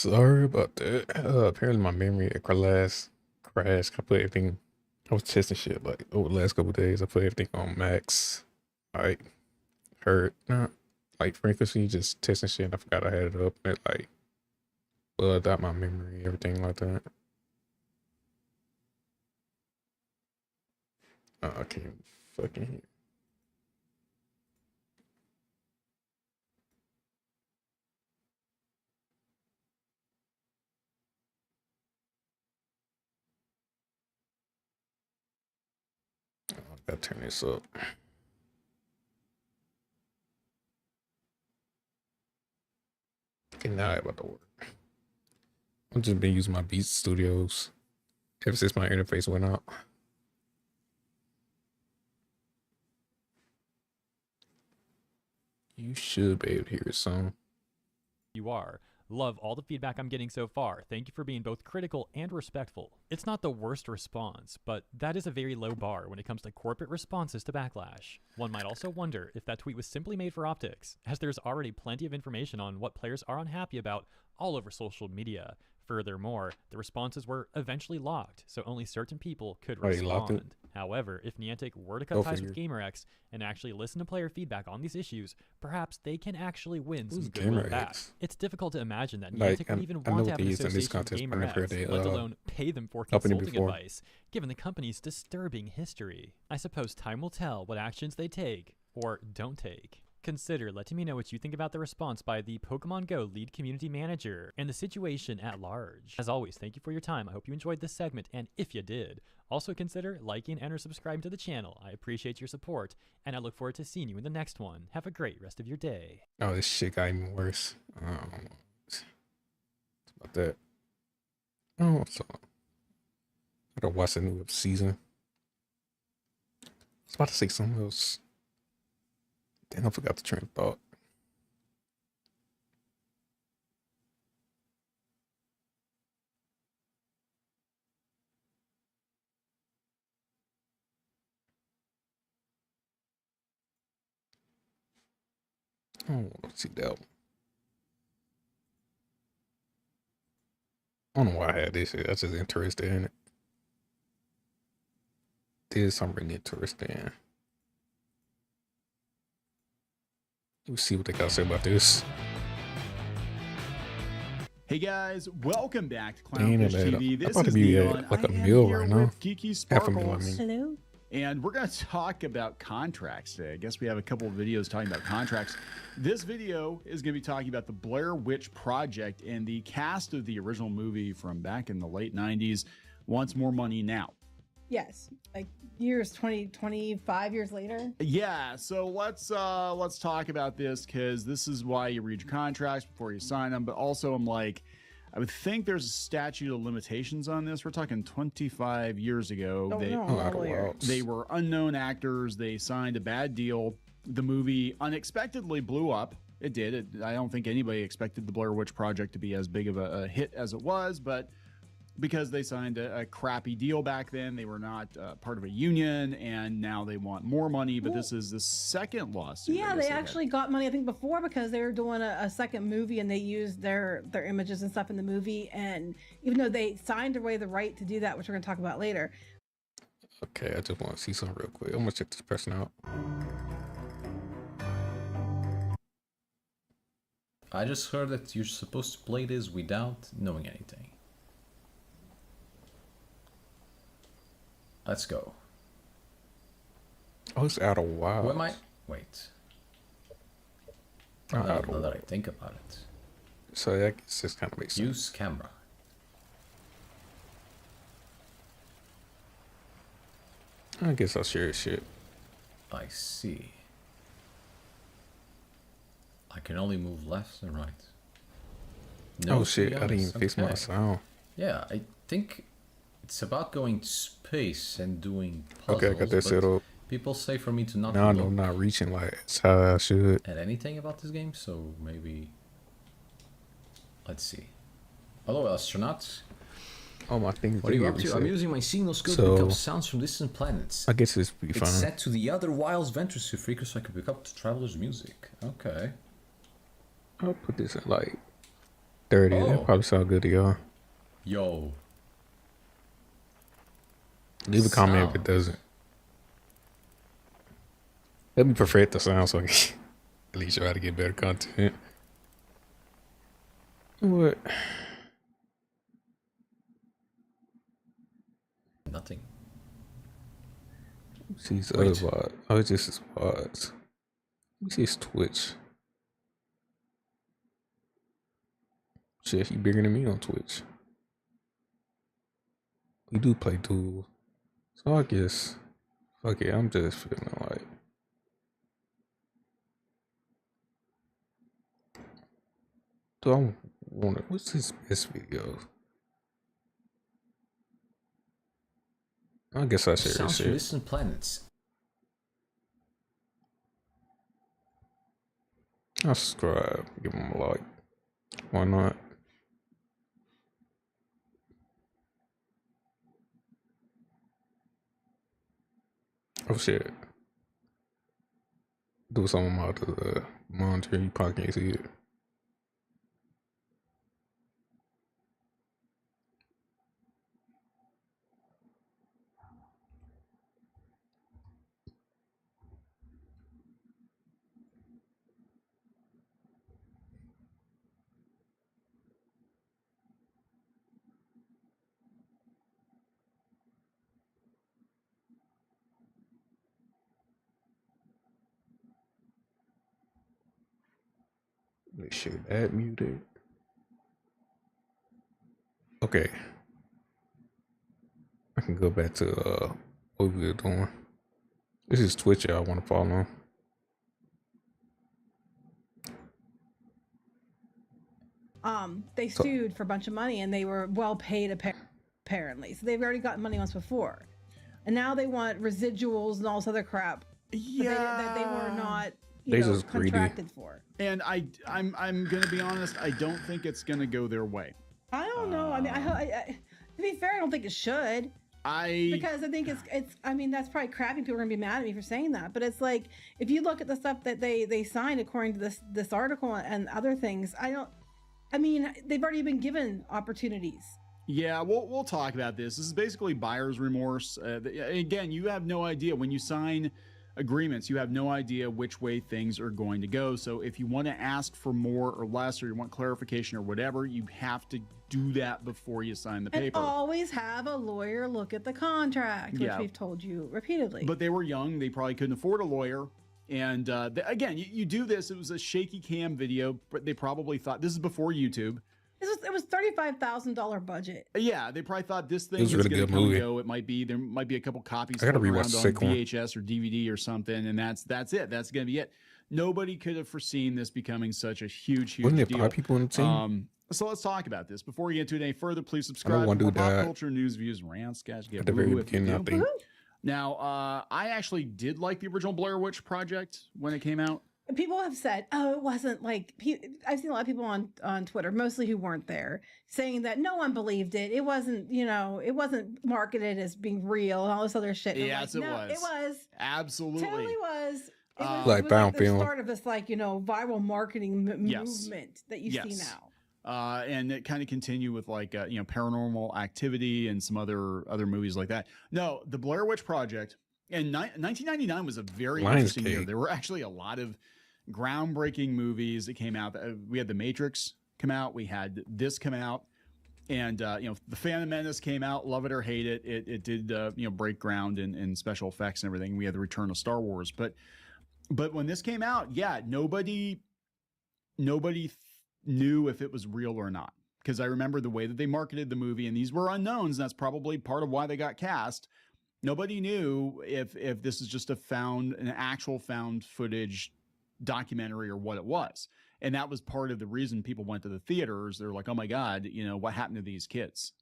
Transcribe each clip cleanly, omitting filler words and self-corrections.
Sorry about that. Apparently my memory at last crashed. I put everything. I was testing shit like over the last couple of days. I put everything on max. Like heard not like frequency, just testing shit. And I forgot I had it up. And it like bugged out my memory, everything like that. I can't fucking hear. I gotta turn this up. Okay, now I about to work. I've just been using my Beat Studios ever since my interface went out. You should be able to hear it soon. You are. Love all the feedback I'm getting so far. Thank you for being both critical and respectful. It's not the worst response, but that is a very low bar when it comes to corporate responses to backlash. One might also wonder if that tweet was simply made for optics, as there's already plenty of information on what players are unhappy about all over social media. Furthermore, the responses were eventually locked, so only certain people could respond. However, if Niantic were to cut ties with GamerX and actually listen to player feedback on these issues, perhaps they can actually win some goodwill back. It's difficult to imagine that Niantic would even want to have an association with GamerX, let alone pay them for consulting advice, given the company's disturbing history. I suppose time will tell what actions they take, or don't take. Consider letting me know what you think about the response by the Pokemon Go lead community manager and the situation at large. As always, thank you for your time. I hope you enjoyed this segment, and if you did, also consider liking and or subscribing to the channel. I appreciate your support, and I look forward to seeing you in the next one. Have a great rest of your day. Oh, this shit got even worse. It's about that. Oh, so I gotta watch the new season. I was about to say something else. Then I forgot the train of thought. Oh, let's see that one. I don't know why I had this shit. I was just interested in it. This I'm really interested in. Let's see what they got to say about this. Hey guys, welcome back to Clownfish TV. This is Neon. Like a meal right now. Geeky Sparkles. Hello. And we're going to talk about contracts today. I guess we have a couple of videos talking about contracts. This video is going to be talking about the Blair Witch Project, and the cast of the original movie from back in the late 90s wants more money now. Yes, like years, 25 years later. Yeah, so let's talk about this, because this is why you read your contracts before you sign them. But also, I would think there's a statute of limitations on this. We're talking 25 years ago. They were unknown actors. They signed a bad deal. The movie unexpectedly blew up. It did. I don't think anybody expected the Blair Witch Project to be as big of a hit as it was, but because they signed a crappy deal back then, they were not part of a union, and now they want more money. But this is the second lawsuit. Yeah, they actually got money, I think, before, because they were doing a second movie, and they used their images and stuff in the movie. And even though they signed away the right to do that, which we're going to talk about later. Okay, I just want to see something real quick. I'm going to check this person out. I just heard that you're supposed to play this without knowing anything. Let's go. Oh, it's out of wild. Who am I? Wait. Now that I think about it. So that just kind of makes sense. Use camera. I guess I'll share shit. I see. I can only move left and right. No, oh shit, I didn't even fix my sound. Yeah, I think it's about going to space and doing puzzles. Okay, I got that set up. People say for me to not look. I'm not reaching like it's how I should. At anything about this game, so maybe. Let's see. Hello, astronauts. Oh, my thing. What are you up to? I'm using my signal scope to pick up sounds from distant planets. I guess this would be fine. It's set to the other Wilds Venture frequency, so I can pick up the traveler's music. Okay. I'll put this in like 30. That Oh. probably sound good to y'all. Yo. Leave a comment if it Sound. doesn't. Let me perfect the sound so I can at least try to get better content. What? Nothing. See his Wait. other VOD. Oh, it's just his VODs. Let me see his Twitch. Shit, he bigger than me on Twitch. We do play duels. So I guess, fuck it, I'm just feeling like. Do I want to, what's his best video? I guess I share his Sounds from shit. distant planets. I'll subscribe, give him a like. Why not? Oh shit. Do something about the monitor, you probably can't see it. Make sure that muted. Okay. I can go back to what we were doing. This is Twitch I want to follow. They So- sued for a bunch of money and they were well paid apparently. So they've already gotten money once before. And now they want residuals and all this other crap that they were not They you know, just greedy. contracted for. And I'm gonna be honest. I don't think it's gonna go their way. I don't know. I mean, to be fair, I don't think it should. Because I think it's I mean that's probably crappy. People are gonna be mad at me for saying that, but it's like if you look at the stuff that they signed according to this article and other things, I mean they've already been given opportunities. Yeah, we'll talk about this. This is basically buyer's remorse. Again, you have no idea when you sign agreements. You have no idea which way things are going to go. So if you want to ask for more or less, or you want clarification or whatever, you have to do that before you sign the And paper. always have a lawyer look at the contract, which Yeah. we've told you repeatedly. But they were young. They probably couldn't afford a lawyer. And again, you do this. It was a shaky cam video, but they probably thought this is before YouTube. it was $35,000 budget. Yeah, they probably thought this thing was is a really going to good come movie. and go. There might be a couple copies I gotta floating rewatch around the on second one. VHS or DVD or something, and that's it. That's going to be it. Nobody could have foreseen this becoming such a huge Wasn't there deal. 5 people in the team? So let's talk about this. Before we get into it any further, please subscribe one for more dude pop died. culture news, views, and rants. Guys, get At the very woo if you beginning, I do. think. Now, I actually did like the original Blair Witch Project when it came out. People have said, "Oh, it wasn't like." I've seen a lot of people on Twitter, mostly who weren't there, saying that no one believed it. It wasn't, it wasn't marketed as being real and all this other shit. And I'm Yes, like, it no, was. It was. Absolutely. Totally was. It was, Like it was found the film. start of this, viral marketing Yes. movement that you see Yes. now. And it kind of continued with Paranormal Activity and some other movies like that. No, the Blair Witch Project and 1999 was a very interesting year. Lionsgate. There were actually a lot of groundbreaking movies that came out. We had The Matrix come out. We had this come out. And The Phantom Menace came out. Love it or hate it. It did break ground in special effects and everything. We had the return of Star Wars. But when this came out, yeah, nobody knew if it was real or not, because I remember the way that they marketed the movie, and these were unknowns. And that's probably part of why they got cast. Nobody knew if this is just an actual found footage documentary or what it was. And that was part of the reason people went to the theaters. They're like, oh my God, what happened to these kids?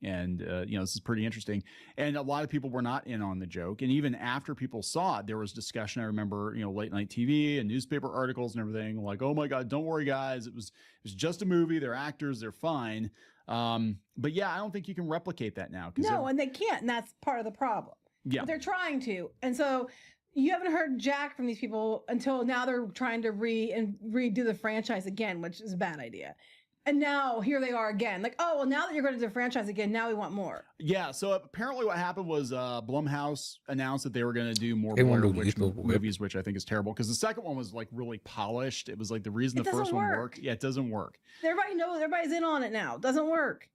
And, this is pretty interesting. And a lot of people were not in on the joke. And even after people saw it, there was discussion. I remember, late night TV and newspaper articles and everything like, oh my God, don't worry, guys. It was just a movie. They're actors. They're fine. But yeah, I don't think you can replicate that now. No, and they can't. And that's part of the problem. Yeah. But they're trying to. And so you haven't heard jack from these people until now they're trying to redo the franchise again, which is a bad idea. And now here they are again. Like, oh, well, now that you're going to do the franchise again, now we want more. Yeah. So apparently, what happened was Blumhouse announced that they were going to do more They Blair won't do Witch Lethal Weapon. movies, which I think is terrible because the second one was like really polished. It was like the reason It the first doesn't one work. worked. Yeah, it doesn't work. Everybody knows. Everybody's in on it now. It doesn't work.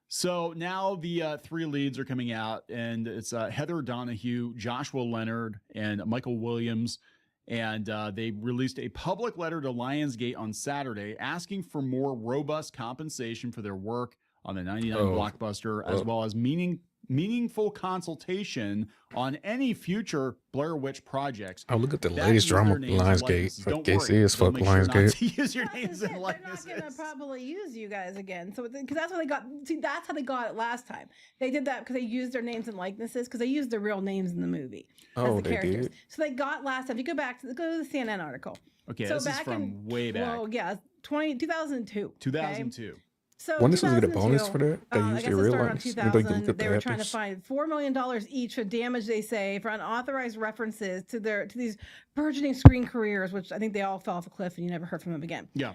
So now the three leads are coming out, and it's Heather Donahue, Joshua Leonard, and Michael Williams. And they released a public letter to Lionsgate on Saturday asking for more robust compensation for their work on the 99 blockbuster, as well as meaningful consultation on any future Blair Witch projects. Oh, look at the latest drama of Lionsgate. Fuck KC, fuck Lionsgate. Use your names and likenesses. They're not going to probably use you guys again. So, because that's what they got. See, that's how they got it last time. They did that because they used their names and likenesses because they used their real names in the movie. Oh, they did. So they got last time. If you go back to go to the CNN article. Okay, so this is from way back. Well, yeah, 2002. 2002. Okay? So When this was get a bonus for that? They I used guess their it real started around lives. 2000. They were trying to find $4 million each for damage, they say, for unauthorized references to these burgeoning screen careers, which I think they all fell off a cliff and you never heard from them again. Yeah.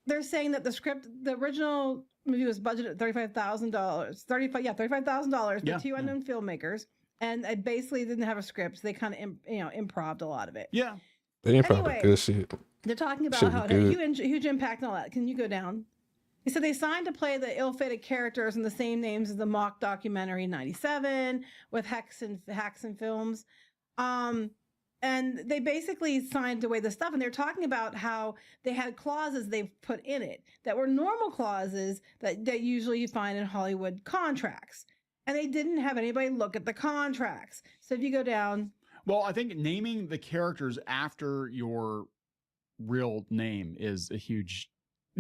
They're saying that the original movie was budgeted at $35,000. $35,000 for two unknown filmmakers, and it basically didn't have a script. So they kind of improv'd a lot of it. Yeah. They improv good shit. They're talking about how it had a huge impact and all that. Can you go down? He said they signed to play the ill-fated characters in the same names as the mock documentary in '97 with Hacks and Films. And they basically signed away the stuff. And they're talking about how they had clauses they put in it that were normal clauses that usually you find in Hollywood contracts. And they didn't have anybody look at the contracts. So if you go down. Well, I think naming the characters after your real name is a huge...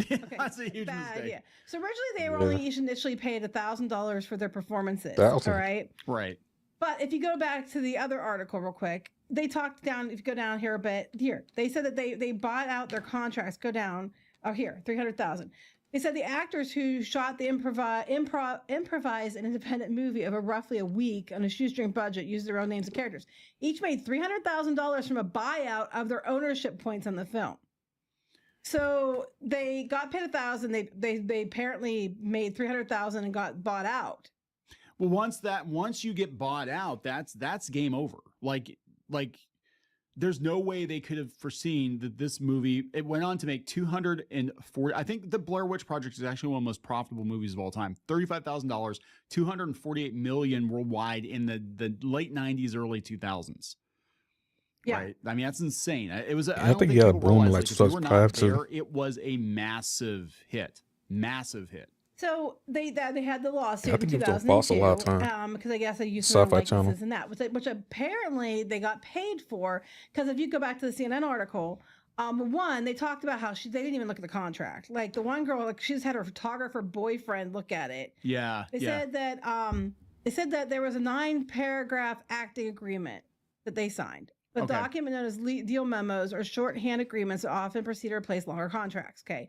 Okay, that's a huge mistake. Idea. So originally they were only initially paid $1,000 for their performances. All right. Right. But if you go back to the other article real quick, they talked down. If you go down here a bit, here they said that they bought out their contracts. Go down. Oh, here $300,000. They said the actors who shot the improvised and independent movie over roughly a week on a shoestring budget used their own names and characters. Each made $300,000 from a buyout of their ownership points on the film. So they got paid $1,000. They apparently made $300,000 and got bought out. Well, once you get bought out, that's game over. Like there's no way they could have foreseen that this movie, it went on to make 240. I think the Blair Witch Project is actually one of the most profitable movies of all time. $35,000, 248 million worldwide in the late 90s, early 2000s. Yeah. Right. I mean, that's insane. It was. I think you had a boom like 2005 too. It was a massive hit. Massive hit. So they had the lawsuit. I think in it was a lot of time. Because I guess they used some likenesses and that, which apparently they got paid for. Because if you go back to the CNN article, one, they talked about how they didn't even look at the contract. Like the one girl, like she just had her photographer boyfriend look at it. Yeah. They said that there was a 9-paragraph acting agreement that they signed. The document known as deal memos or shorthand agreements often proceed to replace longer contracts. Okay.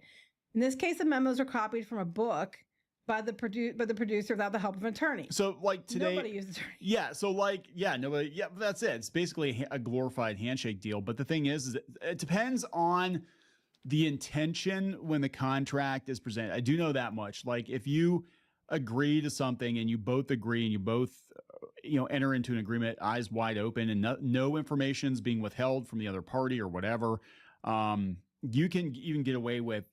In this case, the memos are copied from a book by the producer without the help of an attorney. So like today, nobody used attorney. Yeah. So like, nobody. Yeah, that's it. It's basically a glorified handshake deal. But the thing is it depends on the intention when the contract is presented. I do know that much. Like if you agree to something and you both agree and you both enter into an agreement eyes wide open and no information is being withheld from the other party or whatever, you can even get away with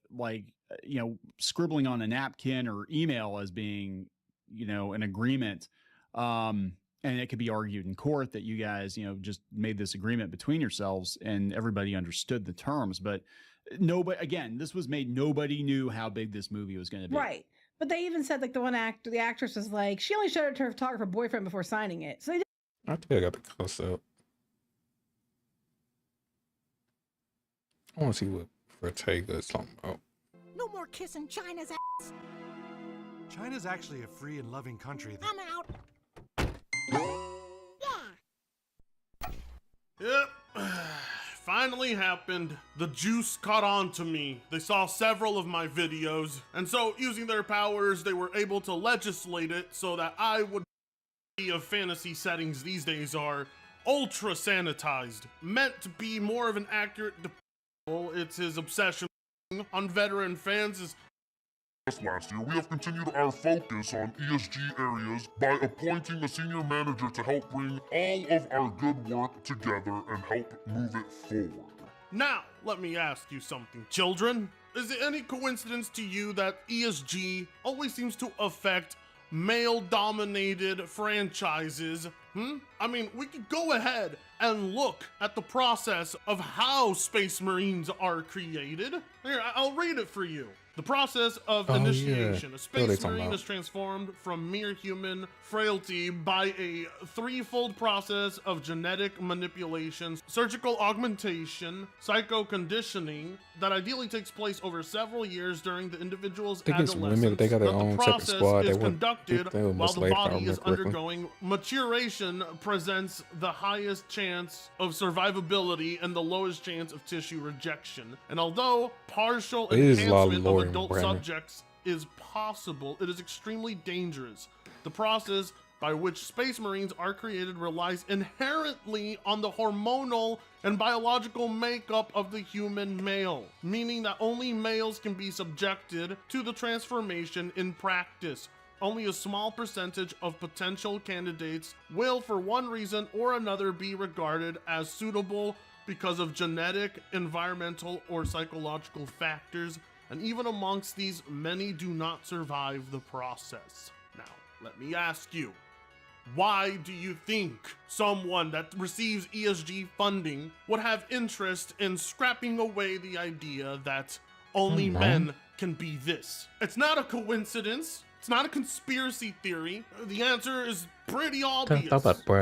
scribbling on a napkin or email as being an agreement, and it could be argued in court that you guys just made this agreement between yourselves and everybody understood the terms. But nobody, again, this was made, nobody knew how big this movie was going to be. Right. But they even said, like, the actress was like, she only showed it to her photographer boyfriend before signing it. So I think I got the cuss out. I want to see what Ortega is talking about. No more kissing China's ass. China's actually a free and loving country. I'm out. Yeah. Yep. Finally happened. The juice caught on to me. They saw several of my videos, and so using their powers, they were able to legislate it so that I would be of fantasy settings these days are ultra sanitized, meant to be more of an accurate depiction. It's his obsession with spending on veteran fans is Last year, we have continued our focus on ESG areas by appointing a senior manager to help bring all of our good work together and help move it forward. Now, let me ask you something, children. Is it any coincidence to you that ESG always seems to affect male-dominated franchises? I mean, we could go ahead and look at the process of how Space Marines are created. Here, I'll read it for you. The process of initiation. Yeah. A Space Marine is transformed from mere human frailty by a threefold process of genetic manipulation, surgical augmentation, psycho-conditioning that ideally takes place over several years during the individual's adolescence. Women, they got their own separate squad. Is they conducted were while the body is correctly. undergoing maturation, presents the highest chance of survivability and the lowest chance of tissue rejection. And although partial enhancement of adult subjects is possible, it is extremely dangerous. The process by which Space Marines are created relies inherently on the hormonal and biological makeup of the human male, meaning that only males can be subjected to the transformation in practice. Only a small percentage of potential candidates will, for one reason or another, be regarded as suitable because of genetic, environmental, or psychological factors, and even amongst these, many do not survive the process. Now, let me ask you, why do you think someone that receives ESG funding would have interest in scrapping away the idea that only men can be this? It's not a coincidence. It's not a conspiracy theory. The answer is pretty obvious.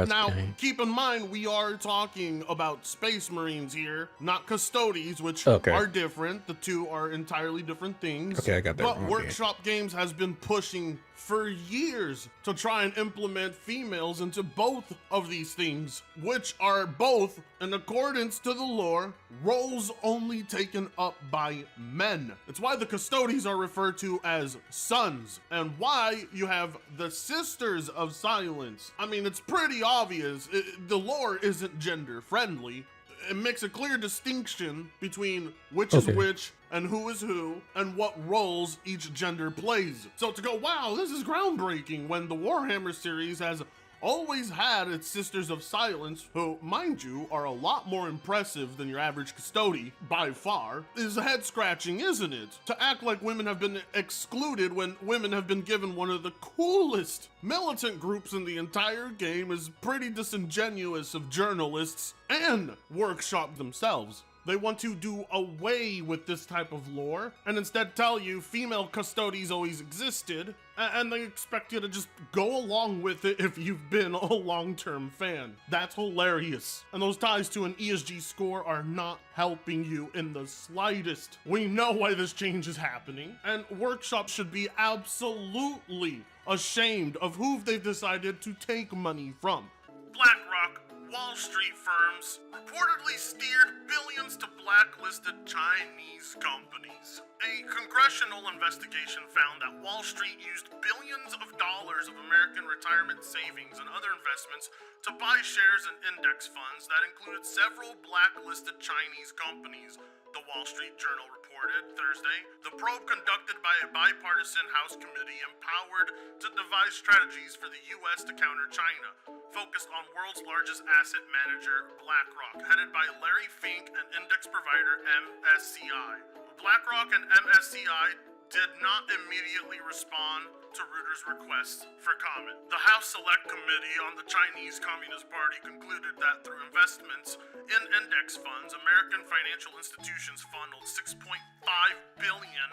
Now, keep in mind, we are talking about Space Marines here, not Custodies, which are different. The two are entirely different things. Okay, I got that But wrong, Workshop Games has been pushing for years to try and implement females into both of these things, which are both, in accordance to the lore, roles only taken up by men. It's why the Custodies are referred to as sons, and why you have the Sisters of Silence. I mean, it's pretty obvious. The lore isn't gender friendly. It makes a clear distinction between which is which and who is who and what roles each gender plays. So to go, wow, this is groundbreaking, when the Warhammer series has always had its Sisters of Silence, who, mind you, are a lot more impressive than your average Custody, by far, is head-scratching, isn't it? To act like women have been excluded when women have been given one of the coolest militant groups in the entire game is pretty disingenuous of journalists and Workshop themselves. They want to do away with this type of lore and instead tell you female Custodies always existed, and they expect you to just go along with it if you've been a long-term fan. That's hilarious. And those ties to an ESG score are not helping you in the slightest. We know why this change is happening, and Workshop should be absolutely ashamed of who they've decided to take money from. BlackRock, Wall Street firms reportedly steered billions to blacklisted Chinese companies. A congressional investigation found that Wall Street used billions of dollars of American retirement savings and other investments to buy shares in index funds that included several blacklisted Chinese companies, the Wall Street Journal reported Thursday. The probe, conducted by a bipartisan House committee empowered to devise strategies for the U.S. to counter China, focused on world's largest asset manager, BlackRock, headed by Larry Fink and index provider MSCI. BlackRock and MSCI did not immediately respond to Reuters' request for comment. The House Select Committee on the Chinese Communist Party concluded that through investments in index funds, American financial institutions funneled $6.5 billion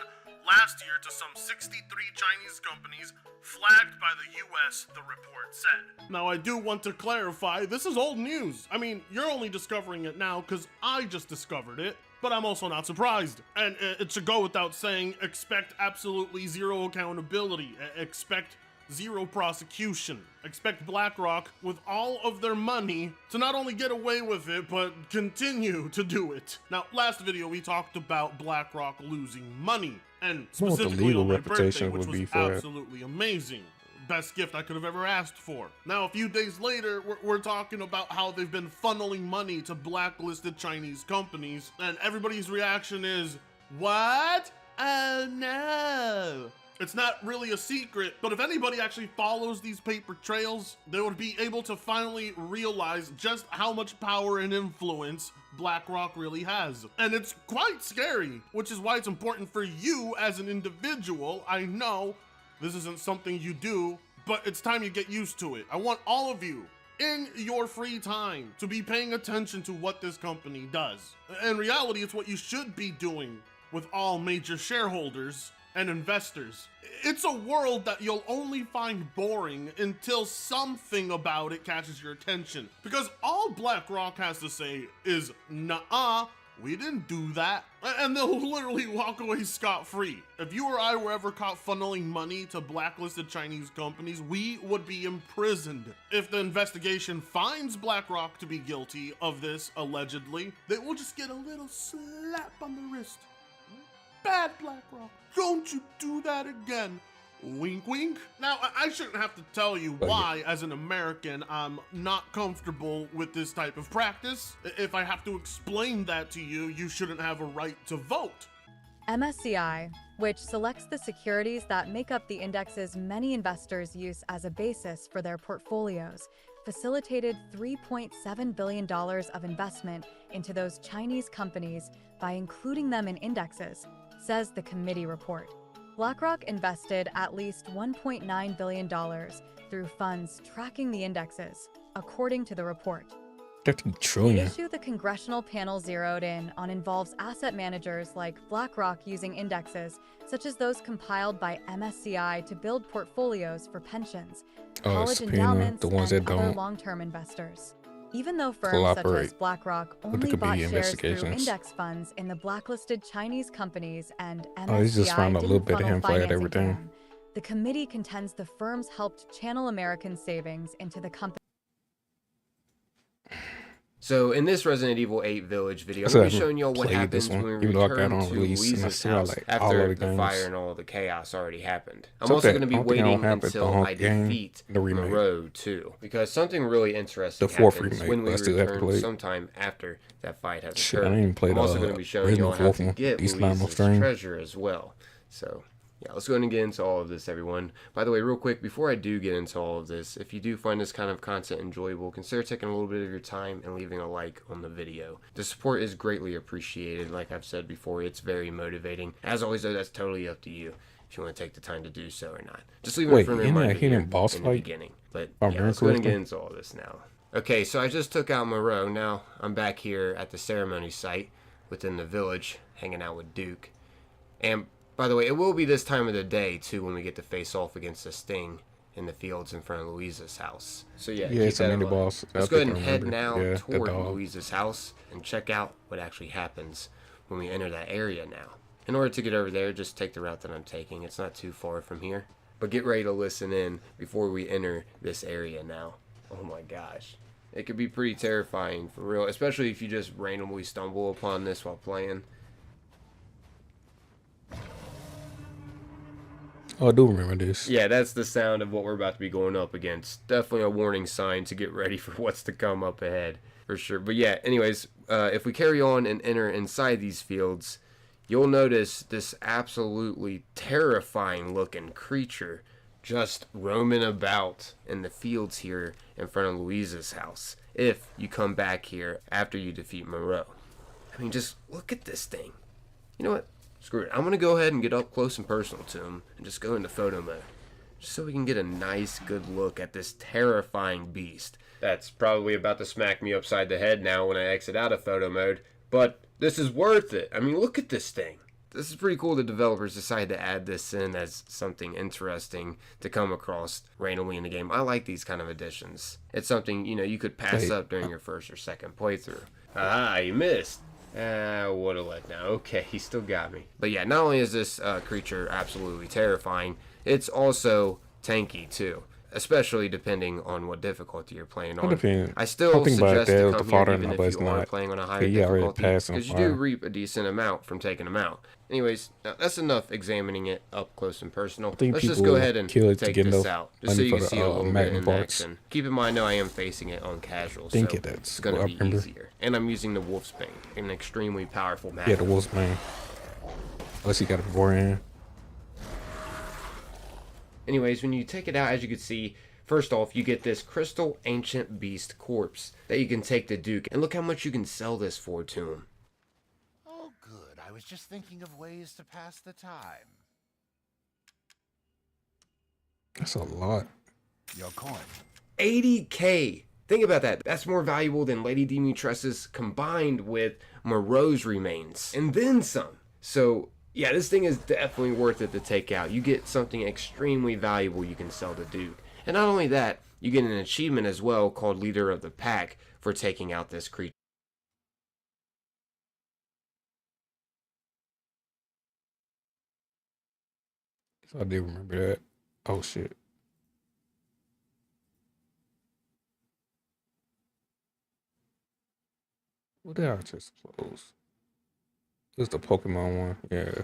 last year to some 63 Chinese companies flagged by the U.S., the report said. Now, I do want to clarify, this is old news. I mean, you're only discovering it now because I just discovered it. But I'm also not surprised. And it should go without saying, expect absolutely zero accountability. Expect zero prosecution. Expect BlackRock, with all of their money, to not only get away with it, but continue to do it. Now, last video we talked about BlackRock losing money, and specifically on my birthday, which was absolutely amazing. Best gift I could have ever asked for. Now, a few days later, we're talking about how they've been funneling money to blacklisted Chinese companies, and everybody's reaction is, What? Oh no. It's not really a secret, but if anybody actually follows these paper trails, they would be able to finally realize just how much power and influence BlackRock really has. And it's quite scary, which is why it's important for you as an individual. I know this isn't something you do, but it's time you get used to it. I want all of you in your free time to be paying attention to what this company does. In reality, it's what you should be doing with all major shareholders and investors. It's a world that you'll only find boring until something about it catches your attention. Because all BlackRock has to say is, "Nuh-uh, we didn't do that." And they'll literally walk away scot-free. If you or I were ever caught funneling money to blacklisted Chinese companies, we would be imprisoned. If the investigation finds BlackRock to be guilty of this, allegedly, they will just get a little slap on the wrist. Bad BlackRock, don't you do that again. Wink, wink. Now, I shouldn't have to tell you why, as an American, I'm not comfortable with this type of practice. If I have to explain that to you, you shouldn't have a right to vote. MSCI, which selects the securities that make up the indexes many investors use as a basis for their portfolios, facilitated $3.7 billion of investment into those Chinese companies by including them in indexes, says the committee report. BlackRock invested at least $1.9 billion through funds tracking the indexes, according to the report. 13 The trillion. issue the congressional panel zeroed in on involves asset managers like BlackRock using indexes, such as those compiled by MSCI to build portfolios for pensions, college subpoena endowments, the ones and that other don't long-term investors. Even though firms such as cooperate BlackRock with the only bought committee shares through investigations. index funds in the blacklisted Chinese companies and Oh, he's just MSCI found a little didn't bit of funnel him flag at financing to everything. them, the committee contends the firms helped channel American savings into the company. So in this Resident Evil 8 Village video, I'm So I going to be haven't showing y'all what played this happens when one, we even though I got return on to release, and I Louise's still got, house like, all after of the the games. fire and all the chaos already happened. I'm So also that- going to be I don't think I waiting don't have it, the until whole I game, defeat the remake. Moreau too, because something really interesting The fourth happens remake, when we but I still haven't return played. sometime after that fight has Shit, I occurred. didn't even play I'm also the going to be showing original y'all how fourth to one, get East Line Louise's stream. treasure as well. So yeah, let's go ahead and get into all of this, everyone. By the way, real quick, before I do get into all of this, if you do find this kind of content enjoyable, consider taking a little bit of your time and leaving a like on the video. The support is greatly appreciated. Like I've said before, it's very motivating. As always, though, that's totally up to you if you want to take the time to do so or not. Just leave it Wait, a friendly isn't that reminder hidden here boss in the fight? beginning. But I'm yeah, very let's go ahead and get correctly. into all this now. Okay, so I just took out Moreau. Now I'm back here at the ceremony site within the village, hanging out with Duke. And by the way, it will be this time of the day, too, when we get to face off against the Sting in the fields in front of Louise's house. So yeah, Yeah, keep it's a that in mini mind. boss. Let's I go ahead think and I head remember. now Yeah, the toward dog. Louise's house and check out what actually happens when we enter that area now. In order to get over there, just take the route that I'm taking. It's not too far from here. But get ready to listen in before we enter this area now. Oh my gosh. It could be pretty terrifying, for real, especially if you just randomly stumble upon this while playing. Oh, I do remember this. Yeah, that's the sound of what we're about to be going up against. Definitely a warning sign to get ready for what's to come up ahead, for sure. But yeah, anyways, if we carry on and enter inside these fields, you'll notice this absolutely terrifying looking creature just roaming about in the fields here in front of Louise's house. If you come back here after you defeat Moreau. I mean, just look at this thing. You know what? Screw it. I'm going to go ahead and get up close and personal to him and just go into photo mode. Just so we can get a nice, good look at this terrifying beast. That's probably about to smack me upside the head now when I exit out of photo mode. But this is worth it. I mean, look at this thing. This is pretty cool. The developers decided to add this in as something interesting to come across randomly in the game. I like these kind of additions. It's something, you know, you could pass up during your first or second playthrough. Ah, you missed. What a letdown. Okay, he still got me. But yeah, not only is this creature absolutely terrifying, it's also tanky too. Especially depending on what difficulty you're playing on. I still think about suggest that to with the come father here even and if all, you but are not. playing on a higher He already difficulty, passed on because you fire. do reap a decent amount from taking them out. Anyways, that's enough examining it up close and personal. think Let's just people go ahead and kill it to take get this enough out, just so money you for can the, see a little bit Magnum in parts. action. Keep in mind, though, I am facing it on casual, so Think it is. it's going Well, to I be remember. easier. And I'm using the Wolfsbane, an extremely powerful map. Yeah, the Wolf's man. Unless he got it beforehand. Anyways, when you take it out, as you can see, first off, you get this crystal ancient beast corpse that you can take to Duke. And look how much you can sell this for to him. Oh, good. I was just thinking of ways to pass the time. That's a lot. Your coin. 80K. Think about that. That's more valuable than Lady Dimitrescu's combined with Moreau's remains. And then some. So, yeah, this thing is definitely worth it to take out. You get something extremely valuable you can sell to Duke. And not only that, you get an achievement as well called Leader of the Pack for taking out this creature. So I did remember that. Oh shit. What did I just close? It was the Pokemon one. Yeah.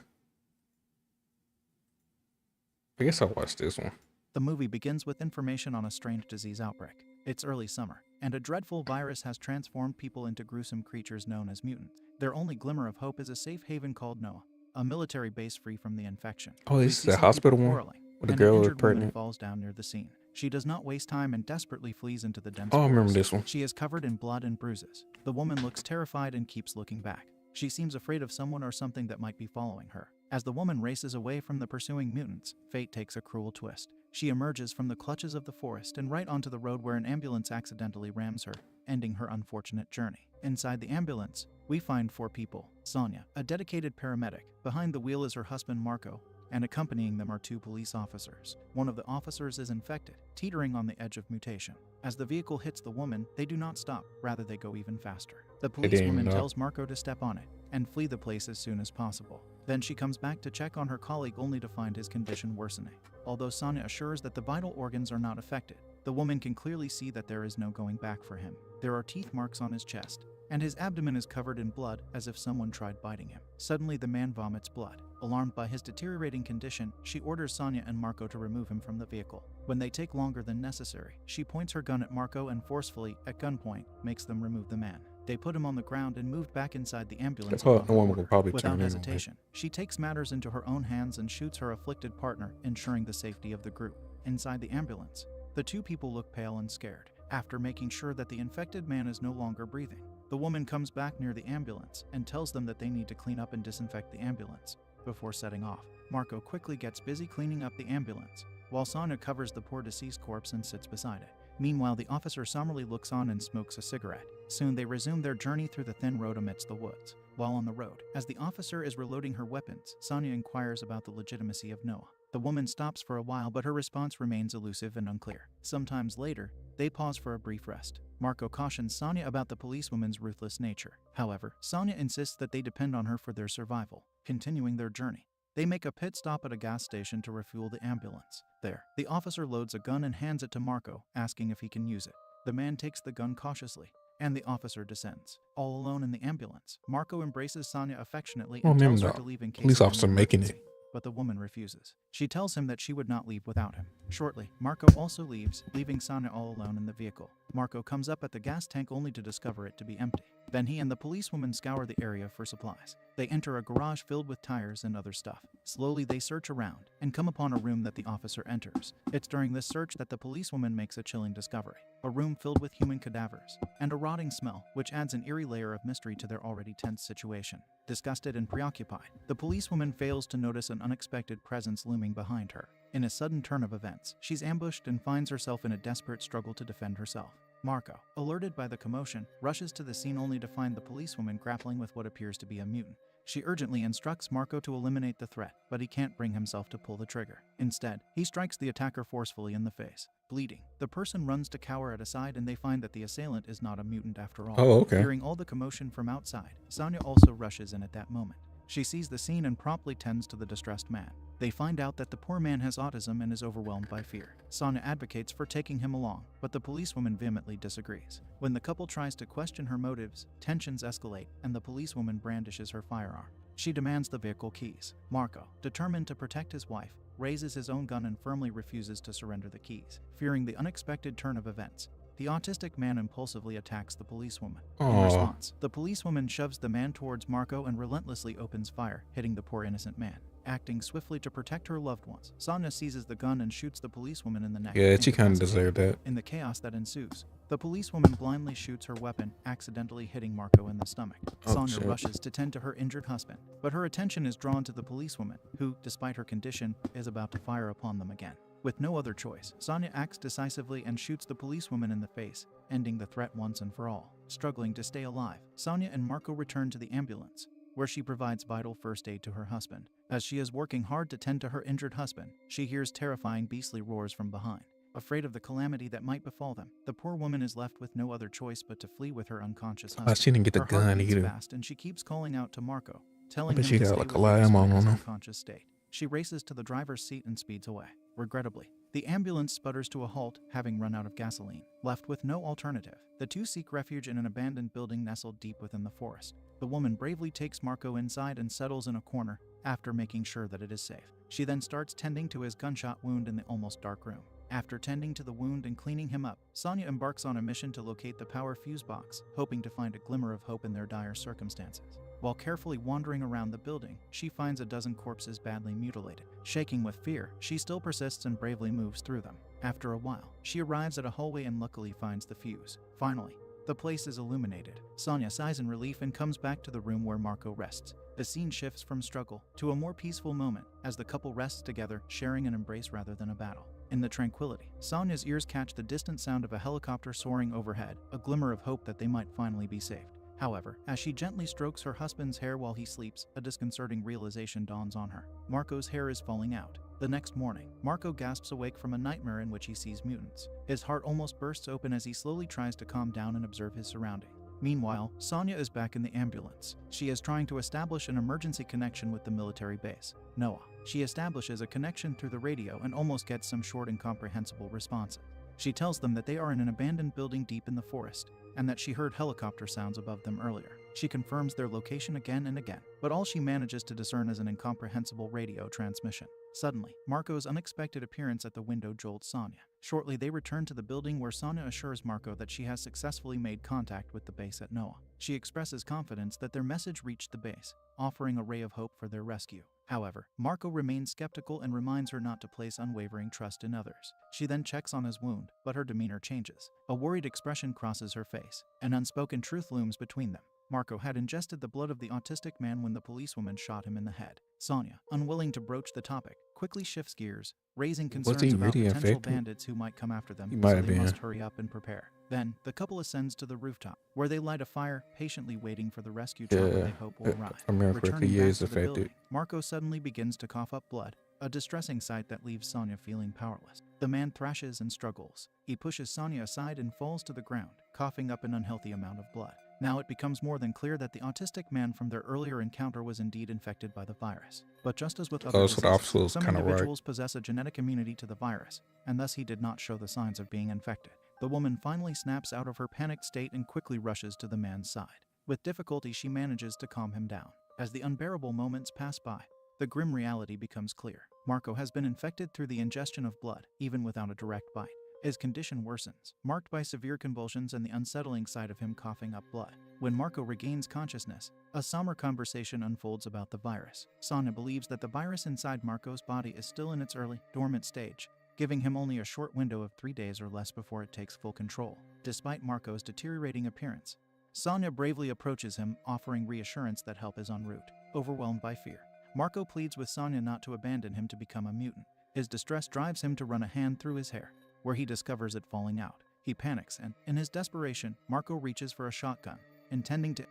I guess I'll watch this one. The movie begins with information on a strange disease outbreak. It's early summer, and a dreadful virus has transformed people into gruesome creatures known as mutants. Their only glimmer of hope is a safe haven called Noah, a military base free from the infection. Oh, We this is see the some hospital people one? quarreling, Where the and girl an was injured woman pregnant? falls down near the scene. She does not waste time and desperately flees into the dense Oh, I remember forest. this one. She is covered in blood and bruises. The woman looks terrified and keeps looking back. She seems afraid of someone or something that might be following her. As the woman races away from the pursuing mutants, fate takes a cruel twist. She emerges from the clutches of the forest and right onto the road where an ambulance accidentally rams her, ending her unfortunate journey. Inside the ambulance, we find 4 people. Sonia, a dedicated paramedic. Behind the wheel is her husband Marco, and accompanying them are 2 police officers. One of the officers is infected, teetering on the edge of mutation. As the vehicle hits the woman, they do not stop, rather they go even faster. The policewoman tells Marco to step on it and flee the place as soon as possible. Then she comes back to check on her colleague only to find his condition worsening. Although Sonia assures that the vital organs are not affected, the woman can clearly see that there is no going back for him. There are teeth marks on his chest, and his abdomen is covered in blood as if someone tried biting him. Suddenly the man vomits blood. Alarmed by his deteriorating condition, she orders Sonia and Marco to remove him from the vehicle. When they take longer than necessary, she points her gun at Marco and forcefully, at gunpoint, makes them remove the man. They put him on the ground and moved back inside the ambulance The woman will probably without turn in on hesitation. She takes matters into her own hands and shoots her afflicted partner, ensuring the safety of the group. Inside the ambulance, the 2 people look pale and scared. After making sure that the infected man is no longer breathing, the woman comes back near the ambulance and tells them that they need to clean up and disinfect the ambulance before setting off. Marco quickly gets busy cleaning up the ambulance, while Sonia covers the poor deceased corpse and sits beside it. Meanwhile, the officer somberly looks on and smokes a cigarette. Soon they resume their journey through the thin road amidst the woods. While on the road, as the officer is reloading her weapons, Sonia inquires about the legitimacy of Noah. The woman stops for a while, but her response remains elusive and unclear. Sometimes later, they pause for a brief rest. Marco cautions Sonia about the policewoman's ruthless nature. However, Sonia insists that they depend on her for their survival. Continuing their journey, they make a pit stop at a gas station to refuel the ambulance. There, the officer loads a gun and hands it to Marco, asking if he can use it. The man takes the gun cautiously, and the officer descends. All alone in the ambulance, Marco embraces Sonia affectionately and tells her to leave in case police of an officer making emergency. it. But the woman refuses. She tells him that she would not leave without him. Shortly, Marco also leaves, leaving Sonia all alone in the vehicle. Marco comes up at the gas tank only to discover it to be empty. Then he and the policewoman scour the area for supplies. They enter a garage filled with tires and other stuff. Slowly they search around and come upon a room that the officer enters. It's during this search that the policewoman makes a chilling discovery. A room filled with human cadavers and a rotting smell, which adds an eerie layer of mystery to their already tense situation. Disgusted and preoccupied, the policewoman fails to notice an unexpected presence looming behind her. In a sudden turn of events, she's ambushed and finds herself in a desperate struggle to defend herself. Marco, alerted by the commotion, rushes to the scene only to find the policewoman grappling with what appears to be a mutant. She urgently instructs Marco to eliminate the threat, but he can't bring himself to pull the trigger. Instead, he strikes the attacker forcefully in the face. Bleeding, the person runs to cower at a side and they find that the assailant is not a mutant after all. Oh, okay. Hearing all the commotion from outside, Sonia also rushes in at that moment. She sees the scene and promptly tends to the distressed man. They find out that the poor man has autism and is overwhelmed by fear. Sonia advocates for taking him along, but the policewoman vehemently disagrees. When the couple tries to question her motives, tensions escalate and the policewoman brandishes her firearm. She demands the vehicle keys. Marco, determined to protect his wife, raises his own gun and firmly refuses to surrender the keys. Fearing the unexpected turn of events, the autistic man impulsively attacks the policewoman. In Aw. response, the policewoman shoves the man towards Marco and relentlessly opens fire, hitting the poor innocent man. Acting swiftly to protect her loved ones, Sonya seizes the gun and shoots the policewoman in the neck. Yeah, she kind of incapacitating deserved that. In the chaos that ensues, the policewoman blindly shoots her weapon, accidentally hitting Marco in the stomach. Oh, Sonya shit. rushes to tend to her injured husband, but her attention is drawn to the policewoman, who, despite her condition, is about to fire upon them again. With no other choice, Sonya acts decisively and shoots the policewoman in the face, ending the threat once and for all. Struggling to stay alive, Sonya and Marco return to the ambulance, where she provides vital first aid to her husband. As she is working hard to tend to her injured husband, she hears terrifying beastly roars from behind. Afraid of the calamity that might befall them, the poor woman is left with no other choice but to flee with her unconscious husband. She didn't get the Her heart gun beats either. fast, and she keeps calling out to Marco, telling bet him she to got stay like a with lot her of ammo despite his on her. unconscious state. She races to the driver's seat and speeds away. Regrettably, the ambulance sputters to a halt, having run out of gasoline. Left with no alternative, the two seek refuge in an abandoned building nestled deep within the forest. The woman bravely takes Marco inside and settles in a corner after making sure that it is safe. She then starts tending to his gunshot wound in the almost dark room. After tending to the wound and cleaning him up, Sonya embarks on a mission to locate the power fuse box, hoping to find a glimmer of hope in their dire circumstances. While carefully wandering around the building, she finds a dozen corpses badly mutilated. Shaking with fear, she still persists and bravely moves through them. After a while, she arrives at a hallway and luckily finds the fuse. Finally, the place is illuminated. Sonya sighs in relief and comes back to the room where Marco rests. The scene shifts from struggle to a more peaceful moment as the couple rests together, sharing an embrace rather than a battle. In the tranquility, Sonya's ears catch the distant sound of a helicopter soaring overhead, a glimmer of hope that they might finally be saved. However, as she gently strokes her husband's hair while he sleeps, a disconcerting realization dawns on her. Marco's hair is falling out. The next morning, Marco gasps awake from a nightmare in which he sees mutants. His heart almost bursts open as he slowly tries to calm down and observe his surroundings. Meanwhile, Sonya is back in the ambulance. She is trying to establish an emergency connection with the military base, Noah. She establishes a connection through the radio and almost gets some short and comprehensible responses. She tells them that they are in an abandoned building deep in the forest, and that she heard helicopter sounds above them earlier. She confirms their location again and again, but all she manages to discern is an incomprehensible radio transmission. Suddenly, Marco's unexpected appearance at the window jolts Sonya. Shortly, they return to the building where Sonya assures Marco that she has successfully made contact with the base at Noah. She expresses confidence that their message reached the base, offering a ray of hope for their rescue. However, Marco remains skeptical and reminds her not to place unwavering trust in others. She then checks on his wound, but her demeanor changes. A worried expression crosses her face. An unspoken truth looms between them. Marco had ingested the blood of the autistic man when the policewoman shot him in the head. Sonya, unwilling to broach the topic, quickly shifts gears, raising concerns he about really potential infected? bandits who might come after them, He might so have they been. must hurry up and prepare. Then, the couple ascends to the rooftop, where they light a fire, patiently waiting for the rescue chopper they hope will arrive. If I remember correctly, Returning he back is to the affected. building, Marco suddenly begins to cough up blood, a distressing sight that leaves Sonya feeling powerless. The man thrashes and struggles. He pushes Sonya aside and falls to the ground, coughing up an unhealthy amount of blood. Now it becomes more than clear that the autistic man from their earlier encounter was indeed infected by the virus. But just as with other So the diseases, officer was some kinda right. individuals possess a genetic immunity to the virus, and thus he did not show the signs of being infected. The woman finally snaps out of her panicked state and quickly rushes to the man's side. With difficulty, she manages to calm him down. As the unbearable moments pass by, the grim reality becomes clear. Marco has been infected through the ingestion of blood, even without a direct bite. His condition worsens, marked by severe convulsions and the unsettling sight of him coughing up blood. When Marco regains consciousness, a somber conversation unfolds about the virus. Sonya believes that the virus inside Marco's body is still in its early, dormant stage, giving him only a short window of 3 days or less before it takes full control. Despite Marco's deteriorating appearance, Sonya bravely approaches him, offering reassurance that help is en route. Overwhelmed by fear, Marco pleads with Sonya not to abandon him to become a mutant. His distress drives him to run a hand through his hair, where he discovers it falling out. He panics and, in his desperation, Marco reaches for a shotgun, intending to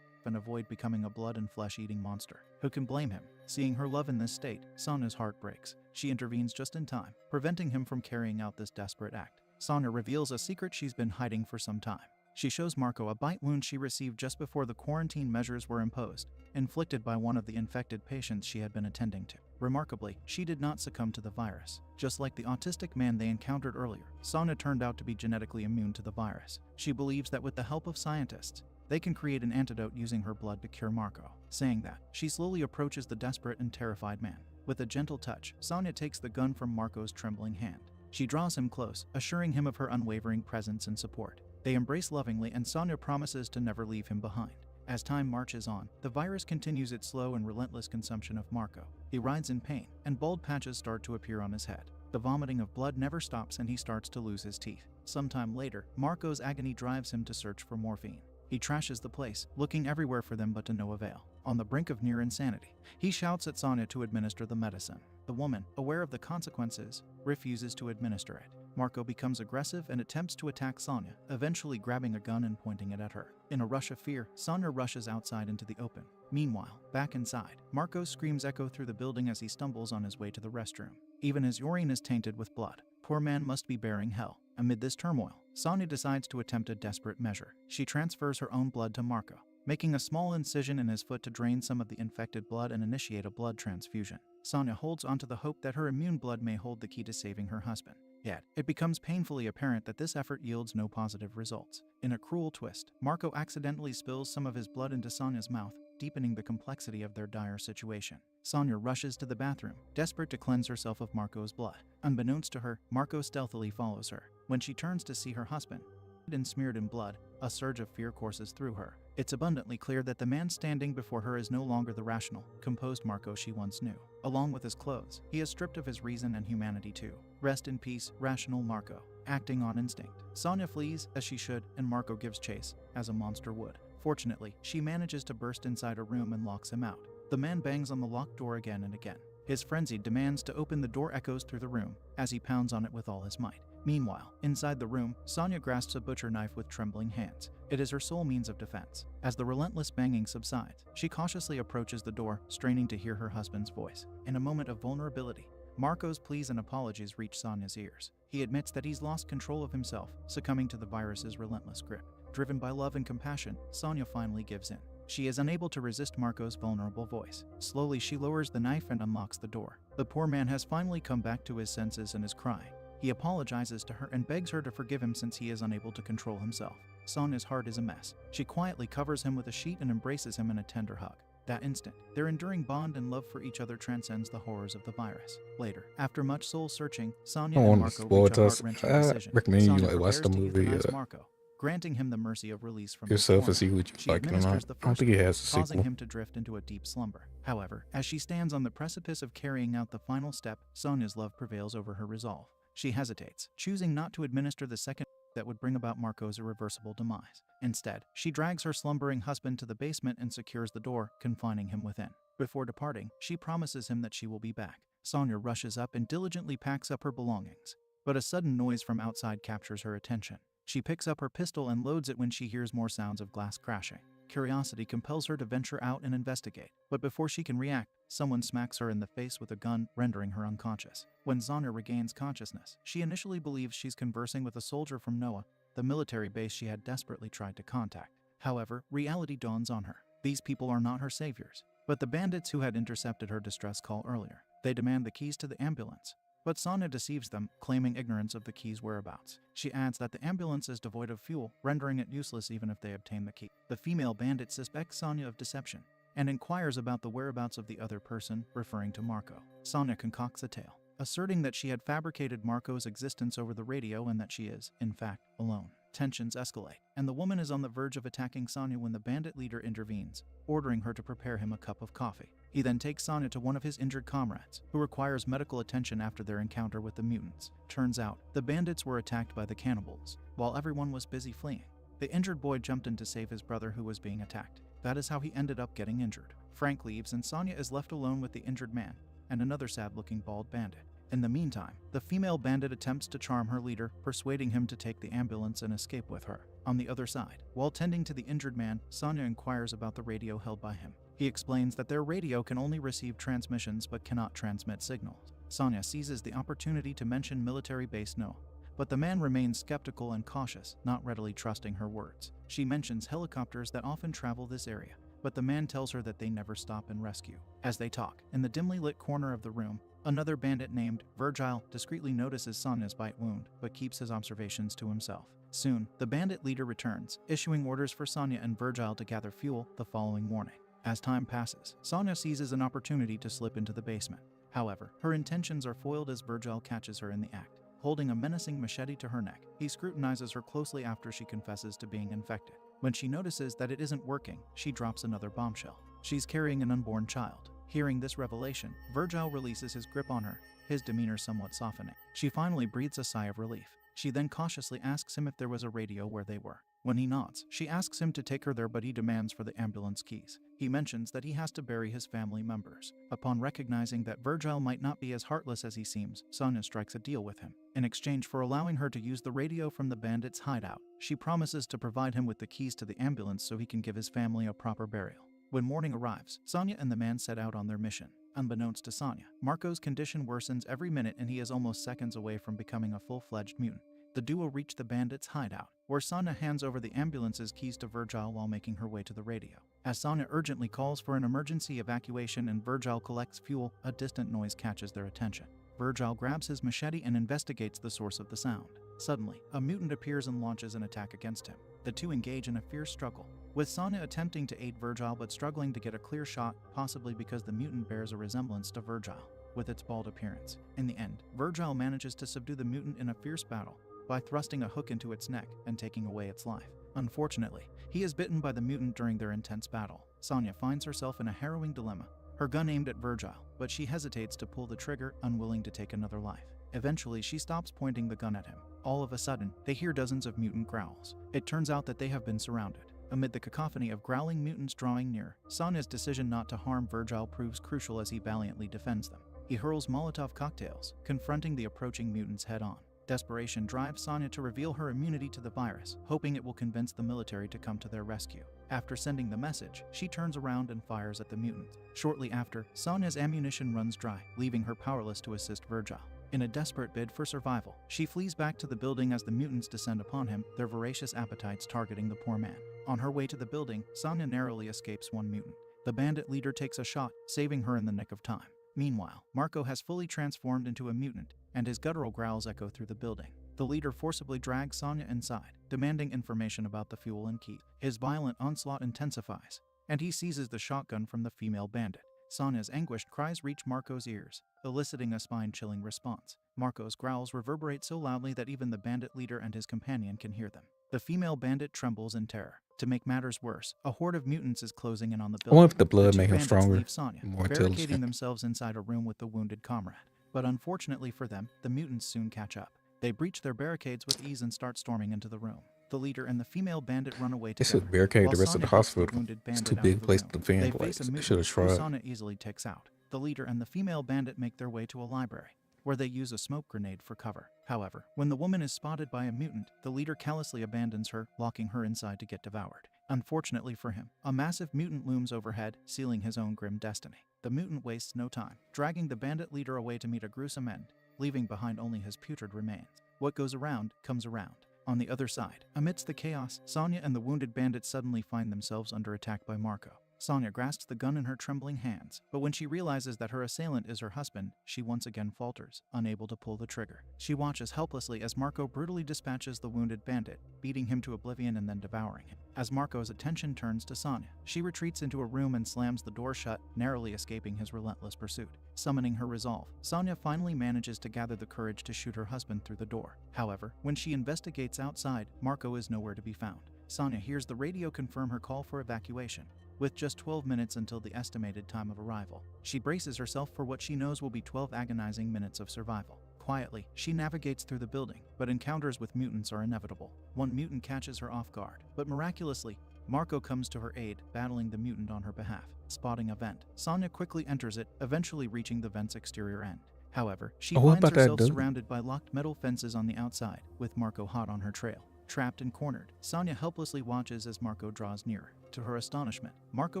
and avoid becoming a blood and flesh-eating monster. Who can blame him? Seeing her love in this state, Sonya's heart breaks. She intervenes just in time, preventing him from carrying out this desperate act. Sonya reveals a secret she's been hiding for some time. She shows Marco a bite wound she received just before the quarantine measures were imposed, inflicted by one of the infected patients she had been attending to. Remarkably, she did not succumb to the virus. Just like the autistic man they encountered earlier, Sonya turned out to be genetically immune to the virus. She believes that with the help of scientists, they can create an antidote using her blood to cure Marco. Saying that, she slowly approaches the desperate and terrified man. With a gentle touch, Sonya takes the gun from Marco's trembling hand. She draws him close, assuring him of her unwavering presence and support. They embrace lovingly, and Sonya promises to never leave him behind. As time marches on, the virus continues its slow and relentless consumption of Marco. He writhes in pain, and bald patches start to appear on his head. The vomiting of blood never stops, and he starts to lose his teeth. Sometime later, Marco's agony drives him to search for morphine. He trashes the place, looking everywhere for them but to no avail. On the brink of near insanity, he shouts at Sonya to administer the medicine. The woman, aware of the consequences, refuses to administer it. Marco becomes aggressive and attempts to attack Sonya, eventually grabbing a gun and pointing it at her. In a rush of fear, Sonya rushes outside into the open. Meanwhile, back inside, Marco's screams echo through the building as he stumbles on his way to the restroom. Even his urine is tainted with blood. Poor man must be bearing hell. Amid this turmoil, Sonya decides to attempt a desperate measure. She transfers her own blood to Marco, making a small incision in his foot to drain some of the infected blood and initiate a blood transfusion. Sonya holds onto the hope that her immune blood may hold the key to saving her husband. Yet, it becomes painfully apparent that this effort yields no positive results. In a cruel twist, Marco accidentally spills some of his blood into Sonya's mouth, deepening the complexity of their dire situation. Sonya rushes to the bathroom, desperate to cleanse herself of Marco's blood. Unbeknownst to her, Marco stealthily follows her. When she turns to see her husband, and smeared in blood, a surge of fear courses through her. It's abundantly clear that the man standing before her is no longer the rational, composed Marco she once knew. Along with his clothes, he is stripped of his reason and humanity too. Rest in peace, rational Marco. Acting on instinct, Sonya flees, as she should, and Marco gives chase, as a monster would. Fortunately, she manages to burst inside a room and locks him out. The man bangs on the locked door again and again. His frenzied demands to open the door echoes through the room, as he pounds on it with all his might. Meanwhile, inside the room, Sonya grasps a butcher knife with trembling hands. It is her sole means of defense. As the relentless banging subsides, she cautiously approaches the door, straining to hear her husband's voice. In a moment of vulnerability, Marco's pleas and apologies reach Sonya's ears. He admits that he's lost control of himself, succumbing to the virus's relentless grip. Driven by love and compassion, Sonya finally gives in. She is unable to resist Marco's vulnerable voice. Slowly, she lowers the knife and unlocks the door. The poor man has finally come back to his senses and is crying. He apologizes to her and begs her to forgive him since he is unable to control himself. Sonya's heart is a mess. She quietly covers him with a sheet and embraces him in a tender hug. That instant, their enduring bond and love for each other transcends the horrors of the virus. Later, after much soul-searching, Sonya and Marco reach a heart-wrenching decision. Recommend you Sonya watch the prepares to movie euthanize Marco, granting him the mercy of release from yourself and his see torment. what you She like or not. administers the I don't first think it one, has a causing sequel. him to drift into a deep slumber. However, as she stands on the precipice of carrying out the final step, Sonya's love prevails over her resolve. She hesitates, choosing not to administer the second that would bring about Marco's irreversible demise. Instead, she drags her slumbering husband to the basement and secures the door, confining him within. Before departing, she promises him that she will be back. Sonya rushes up and diligently packs up her belongings. But a sudden noise from outside captures her attention. She picks up her pistol and loads it when she hears more sounds of glass crashing. Curiosity compels her to venture out and investigate, but before she can react, someone smacks her in the face with a gun, rendering her unconscious. When Sonya regains consciousness, she initially believes she's conversing with a soldier from NOAA, the military base she had desperately tried to contact. However, reality dawns on her. These people are not her saviors, but the bandits who had intercepted her distress call earlier. They demand the keys to the ambulance, but Sonya deceives them, claiming ignorance of the key's whereabouts. She adds that the ambulance is devoid of fuel, rendering it useless even if they obtain the key. The female bandit suspects Sonya of deception and inquires about the whereabouts of the other person, referring to Marco. Sonya concocts a tale, asserting that she had fabricated Marco's existence over the radio and that she is, in fact, alone. Tensions escalate, and the woman is on the verge of attacking Sonya when the bandit leader intervenes, ordering her to prepare him a cup of coffee. He then takes Sonya to one of his injured comrades, who requires medical attention after their encounter with the mutants. Turns out, the bandits were attacked by the cannibals, while everyone was busy fleeing. The injured boy jumped in to save his brother who was being attacked. That is how he ended up getting injured. Frank leaves and Sonya is left alone with the injured man and another sad-looking bald bandit. In the meantime, the female bandit attempts to charm her leader, persuading him to take the ambulance and escape with her. On the other side, while tending to the injured man, Sonya inquires about the radio held by him. He explains that their radio can only receive transmissions but cannot transmit signals. Sonya seizes the opportunity to mention military base NOAA, but the man remains skeptical and cautious, not readily trusting her words. She mentions helicopters that often travel this area, but the man tells her that they never stop and rescue. As they talk, in the dimly lit corner of the room, another bandit named Virgile discreetly notices Sonya's bite wound, but keeps his observations to himself. Soon, the bandit leader returns, issuing orders for Sonya and Virgile to gather fuel the following morning. As time passes, Sonya seizes an opportunity to slip into the basement. However, her intentions are foiled as Virgile catches her in the act. holding a menacing machete to her neck. He scrutinizes her closely after she confesses to being infected. When she notices that it isn't working, she drops another bombshell. She's carrying an unborn child. Hearing this revelation, Virgil releases his grip on her, his demeanor somewhat softening. She finally breathes a sigh of relief. She then cautiously asks him if there was a radio where they were. When he nods, she asks him to take her there, but he demands for the ambulance keys. He mentions that he has to bury his family members. Upon recognizing that Virgil might not be as heartless as he seems, Sonya strikes a deal with him. In exchange for allowing her to use the radio from the bandits' hideout, she promises to provide him with the keys to the ambulance so he can give his family a proper burial. When morning arrives, Sonya and the man set out on their mission. Unbeknownst to Sonya, Marco's condition worsens every minute and he is almost seconds away from becoming a full-fledged mutant. The duo reach the bandits' hideout, where Sonya hands over the ambulance's keys to Virgil while making her way to the radio. As Sonya urgently calls for an emergency evacuation and Virgil collects fuel, a distant noise catches their attention. Virgil grabs his machete and investigates the source of the sound. Suddenly, a mutant appears and launches an attack against him. The two engage in a fierce struggle, with Sonya attempting to aid Virgil but struggling to get a clear shot, possibly because the mutant bears a resemblance to Virgil, with its bald appearance. In the end, Virgil manages to subdue the mutant in a fierce battle by thrusting a hook into its neck and taking away its life. Unfortunately, he is bitten by the mutant during their intense battle. Sonya finds herself in a harrowing dilemma, her gun aimed at Virgil, but she hesitates to pull the trigger, unwilling to take another life. Eventually, she stops pointing the gun at him. All of a sudden, they hear dozens of mutant growls. It turns out that they have been surrounded. Amid the cacophony of growling mutants drawing near, Sonya's decision not to harm Virgil proves crucial as he valiantly defends them. He hurls Molotov cocktails, confronting the approaching mutants head-on. Desperation drives Sonya to reveal her immunity to the virus, hoping it will convince the military to come to their rescue. After sending the message, she turns around and fires at the mutants. Shortly after, Sonya's ammunition runs dry, leaving her powerless to assist Virgil. In a desperate bid for survival, she flees back to the building as the mutants descend upon him, their voracious appetites targeting the poor man. On her way to the building, Sonya narrowly escapes one mutant. The bandit leader takes a shot, saving her in the nick of time. Meanwhile, Marco has fully transformed into a mutant, and his guttural growls echo through the building. The leader forcibly drags Sonya inside, demanding information about the fuel and key. His violent onslaught intensifies, and he seizes the shotgun from the female bandit. Sonya's anguished cries reach Marco's ears, eliciting a spine-chilling response. Marco's growls reverberate so loudly that even the bandit leader and his companion can hear them. The female bandit trembles in terror. To make matters worse, a horde of mutants is closing in on the I building. wonder if the blood two make him bandits stronger, leave Sonya, more barricading intelligent. themselves inside a room with the wounded comrade. But unfortunately for them, the mutants soon catch up. They breach their barricades with ease and start storming into the room. The leader and the female bandit run away They together. should barricade while the rest of Sonya the helps hospital. wounded It's bandit too out big of the place room. to defend They place. face a They mutant should have who tried. Sonya easily takes out. The leader and the female bandit make their way to a library, where they use a smoke grenade for cover. However, when the woman is spotted by a mutant, the leader callously abandons her, locking her inside to get devoured. Unfortunately for him, a massive mutant looms overhead, sealing his own grim destiny. The mutant wastes no time, dragging the bandit leader away to meet a gruesome end, leaving behind only his putrid remains. What goes around comes around. On the other side, amidst the chaos, Sonya and the wounded bandit suddenly find themselves under attack by Marco. Sonya grasps the gun in her trembling hands, but when she realizes that her assailant is her husband, she once again falters, unable to pull the trigger. She watches helplessly as Marco brutally dispatches the wounded bandit, beating him to oblivion and then devouring him. As Marco's attention turns to Sonya, she retreats into a room and slams the door shut, narrowly escaping his relentless pursuit. Summoning her resolve, Sonya finally manages to gather the courage to shoot her husband through the door. However, when she investigates outside, Marco is nowhere to be found. Sonya hears the radio confirm her call for evacuation, with just 12 minutes until the estimated time of arrival. She braces herself for what she knows will be 12 agonizing minutes of survival. Quietly, she navigates through the building, but encounters with mutants are inevitable. One mutant catches her off guard, but miraculously, Marco comes to her aid, battling the mutant on her behalf. Spotting a vent, Sonya quickly enters it, eventually reaching the vent's exterior end. However, she Oh, what finds about that herself dude? surrounded by locked metal fences on the outside, with Marco hot on her trail. Trapped and cornered, Sonya helplessly watches as Marco draws nearer. To her astonishment, Marco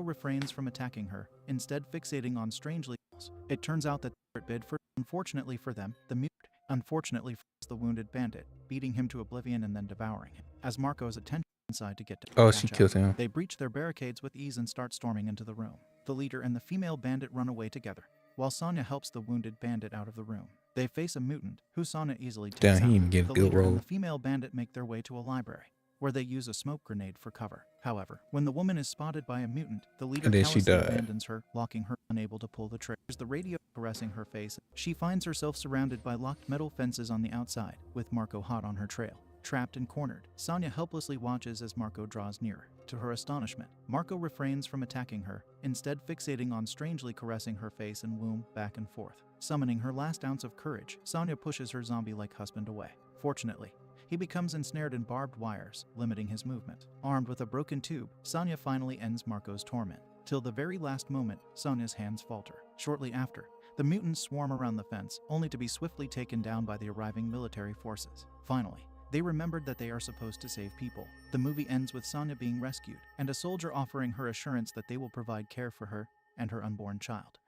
refrains from attacking her, instead fixating on strange legals. It turns out that they bid for, unfortunately for them, the mutant. Unfortunately for the wounded bandit, beating him to oblivion and then devouring him. As Marco's attention inside to get to Oh, catch she up, kills him. they breach their barricades with ease and start storming into the room. The leader and the female bandit run away together, while Sonya helps the wounded bandit out of the room. They face a mutant, who Sonya easily takes Damn, he out. even get a The good leader and roll. the female bandit make their way to a library, where they use a smoke grenade for cover. However, when the woman is spotted by a mutant, the leader And then she callously died. abandons her, locking her unable to pull the trigger. The radio caressing her face. She finds herself surrounded by locked metal fences on the outside, with Marco hot on her trail. Trapped and cornered, Sonya helplessly watches as Marco draws nearer. To her astonishment, Marco refrains from attacking her, instead fixating on strangely caressing her face and womb back and forth. Summoning her last ounce of courage, Sonya pushes her zombie-like husband away. Fortunately, he becomes ensnared in barbed wires, limiting his movement. Armed with a broken tube, Sonya finally ends Marco's torment. Till the very last moment, Sonya's hands falter. Shortly after, the mutants swarm around the fence, only to be swiftly taken down by the arriving military forces. Finally, they remembered that they are supposed to save people. The movie ends with Sonya being rescued, and a soldier offering her assurance that they will provide care for her and her unborn child.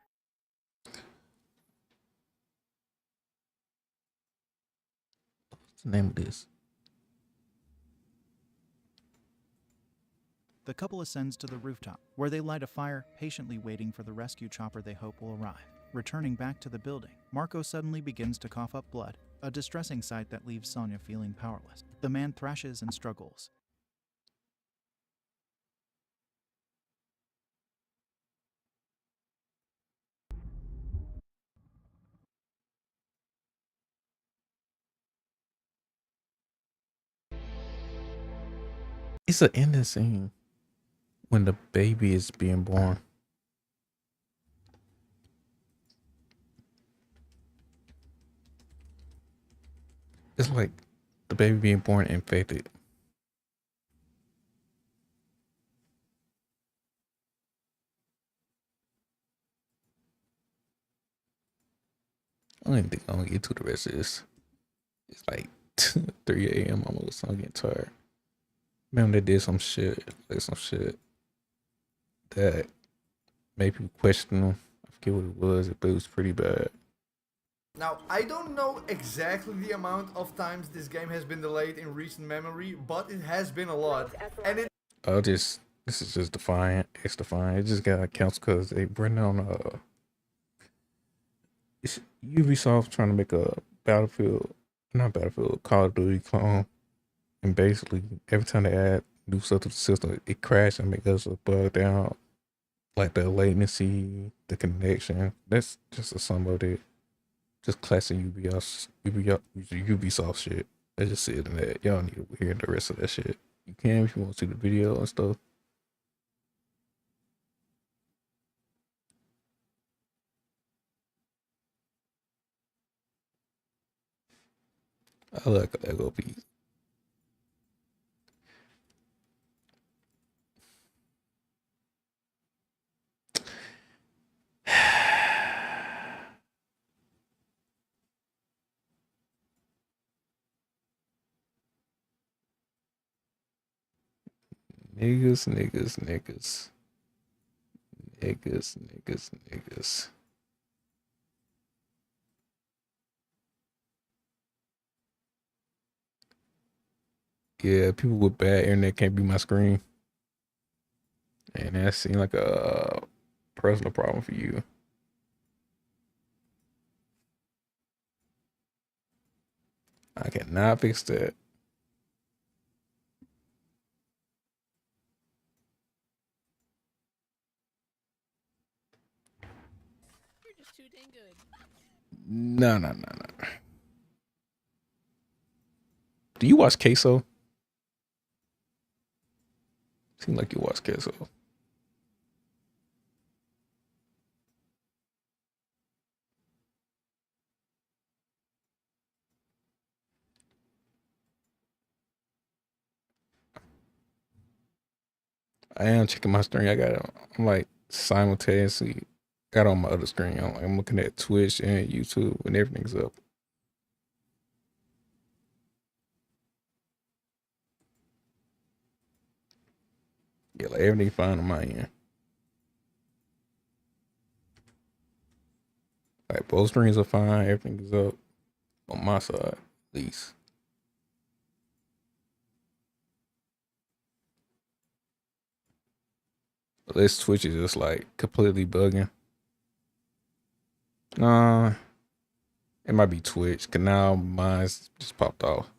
What's the name of this? The couple ascends to the rooftop, where they light a fire, patiently waiting for the rescue chopper they hope will arrive. Returning back to the building, Marco suddenly begins to cough up blood, a distressing sight that leaves Sonya feeling powerless. The man thrashes and struggles. It's an ending scene when the baby is being born. It's like the baby being born infected. I don't even think I'm gonna get to the rest of this. It's like 3 a.m. almost. I'm getting tired. Man, they did some shit, like some shit that made people question them. I forget what it was, but it was pretty bad. Now, I don't know exactly the amount of times this game has been delayed in recent memory, but it has been a lot. And it This is just Defiant. It's Defiant. It just got canceled because they bring on it's Ubisoft trying to make a Call of Duty clone, and basically every time they add new stuff to the system, it crashes and makes us bug down, like the latency, the connection. That's just a sum of it. Just classic Ubisoft shit. I just said in that. Y'all need to hear the rest of that shit. You can if you want to see the video and stuff. I like Lego Beat. Niggas. Yeah, people with bad internet can't be my screen. And that seemed like a personal problem for you. I cannot fix that. You're just too dang good. No. Do you watch Queso? Seems like you watch Queso. I am checking my screen. I'm like simultaneously got on my other screen. I'm looking at Twitch and YouTube and everything's up. Yeah, like everything fine on my end. Like both screens are fine. Everything is up on my side, at least. But this Twitch is just like completely bugging. Nah, it might be Twitch. Cause now mine's just popped off.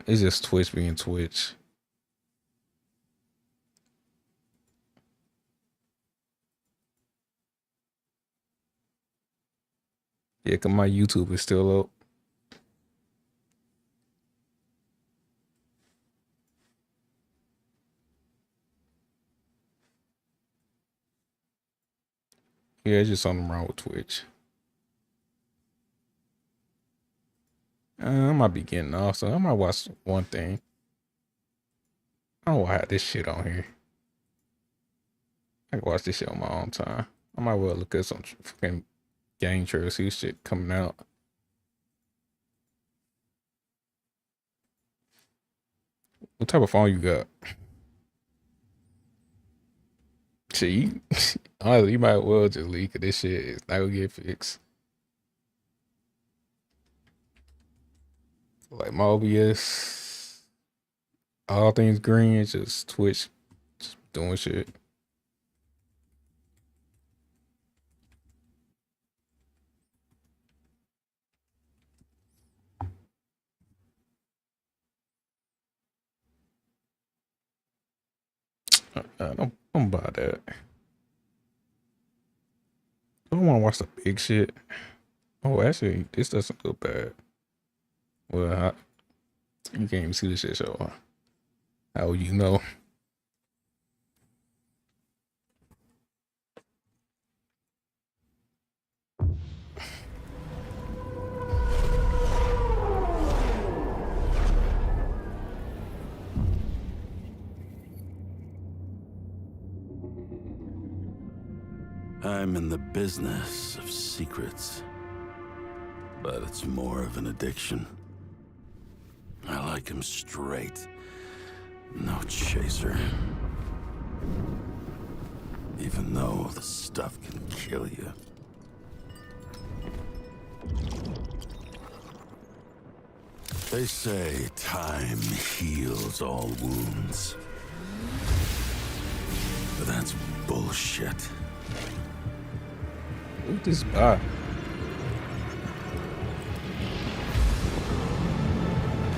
It's just Twitch being Twitch. Yeah, cause my YouTube is still up. Yeah, it's just something wrong with Twitch. I might be getting off, so I might watch one thing. I don't have this shit on here. I can watch this shit on my own time. I might well look at some fucking game trailer, see shit coming out. What type of phone you got? See, honestly, you might well just leak it. This shit is not gonna get fixed. Like my OBS, all things green, it's just Twitch, just doing shit. Don't buy that. I don't want to watch the big shit. Oh, actually, this doesn't look bad. Well, you can't even see this shit, so how would you know? I'm in the business of secrets, but it's more of an addiction. I like him straight, no chaser. Even though the stuff can kill you. They say time heals all wounds, but that's bullshit. Who's this guy?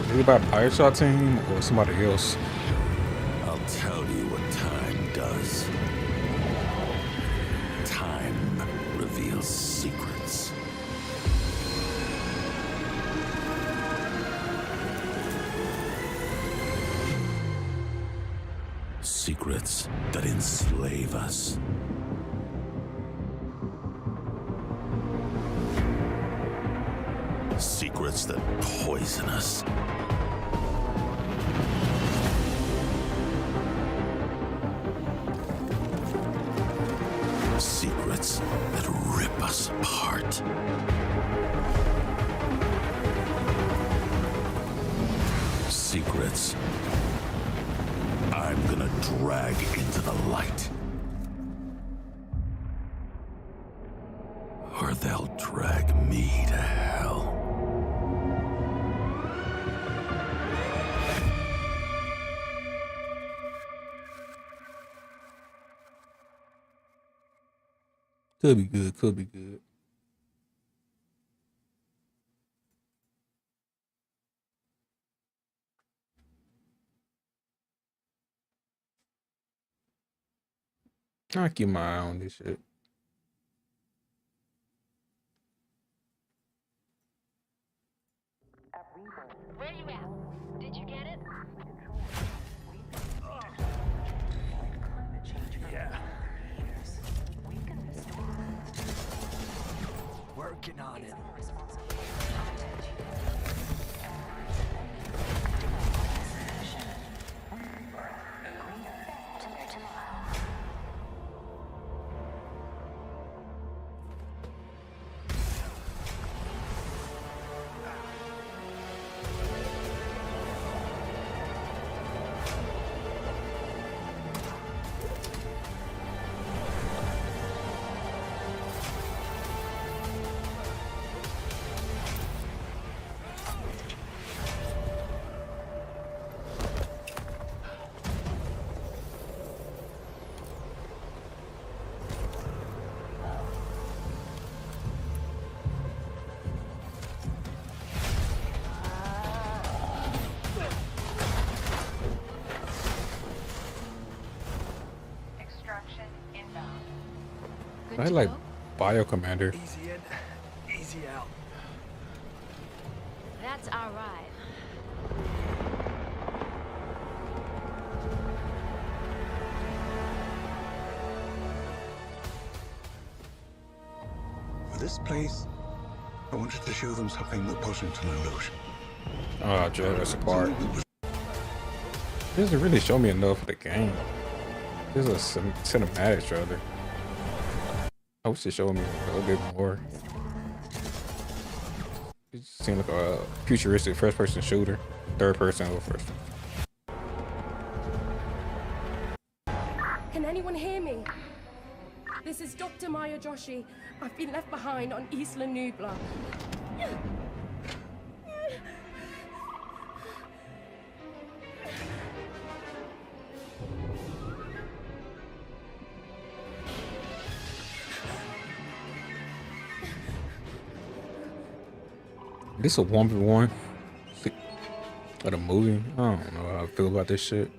Is it about Pirate Shot Team or somebody else? I'll tell you what time does. Time reveals secrets. Secrets that enslave us. Secrets that poison us. Secrets that rip us apart. Secrets I'm gonna drag into the light. Or they'll drag me to hell. Could be good, could be good. I'll keep my eye on this shit. Where you at? Did you get it? Yeah. Working on it. I like Bio Commander. Easy in, easy out. That's our ride. For this place, I wanted to show them something that wasn't an illusion. Oh, Jurassic Park. It doesn't really show me enough of the game. This is a cinematic trailer. I wish it showed me a little bit more. It just seemed like a futuristic first-person shooter, third-person or first. Can anyone hear me? This is Dr. Maya Joshi. I've been left behind on Isla Nubla. This a 1v1 of the movie. I don't know how I feel about this shit.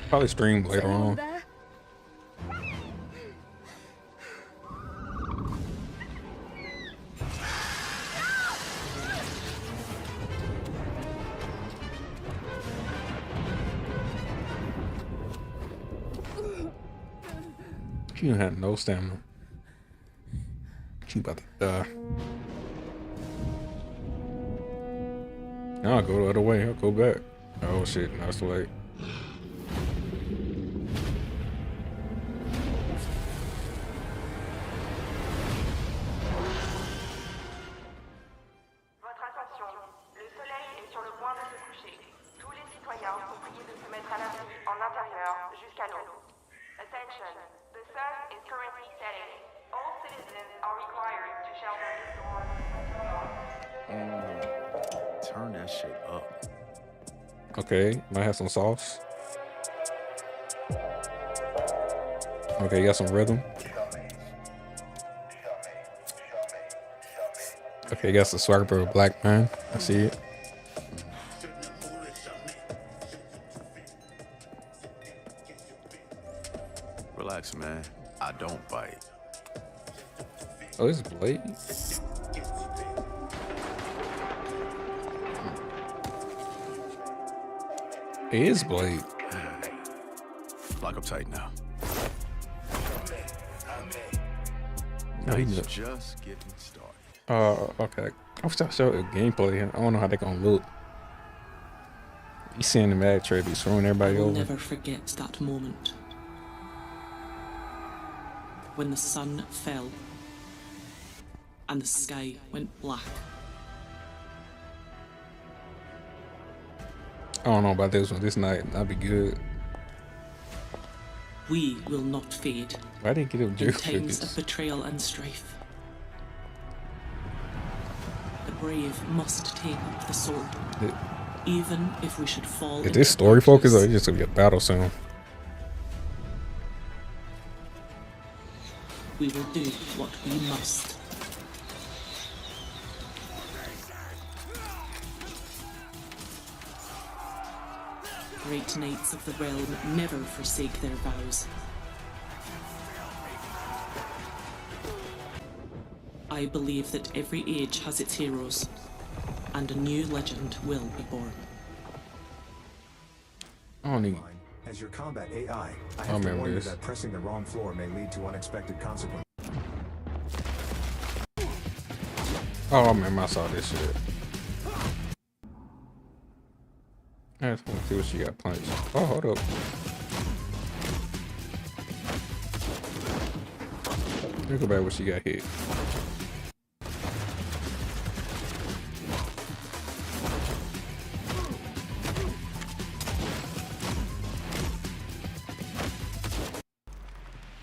Probably stream later on. She had no stamina. She about to die. Now I'll go the other way. I'll go back. Oh shit, now it's too late. Votre attention, le soleil est sur le point de se coucher. Tous les citoyens sont priés de se mettre à l'abri en intérieur jusqu'à l'aube. Attention, the sun is currently setting. All citizens are required to shelter indoors. Turn that shit up. Okay, might have some sauce. Okay, you got some rhythm. Okay, you got some swagger for a black man. I see it. Relax, man. I don't bite. Oh, it's Blade. It is Blade. Lock up tight now. No, he's just getting started. Okay. I was trying to show a gameplay. I don't know how they gonna look. You seeing the mad trade, he's throwing everybody I will over. never forget that moment when the sun fell and the sky went black. I don't know about this one. This night, that'd be good. We will not fade Why didn't get him in juice times figures? of betrayal and strife. The brave must take up the sword, even if we should fall. Is this story focused or is it just gonna be a battle soon? We will do what we must. Great knights of the realm never forsake their vows. I believe that every age has its heroes, and a new legend will be born. I don't even. As your combat AI, I I have to remember warn you this. that pressing the wrong floor may lead to unexpected consequences. Oh man, I saw this shit. I just want to see what she got punched. Oh, hold up. Look about what she got hit.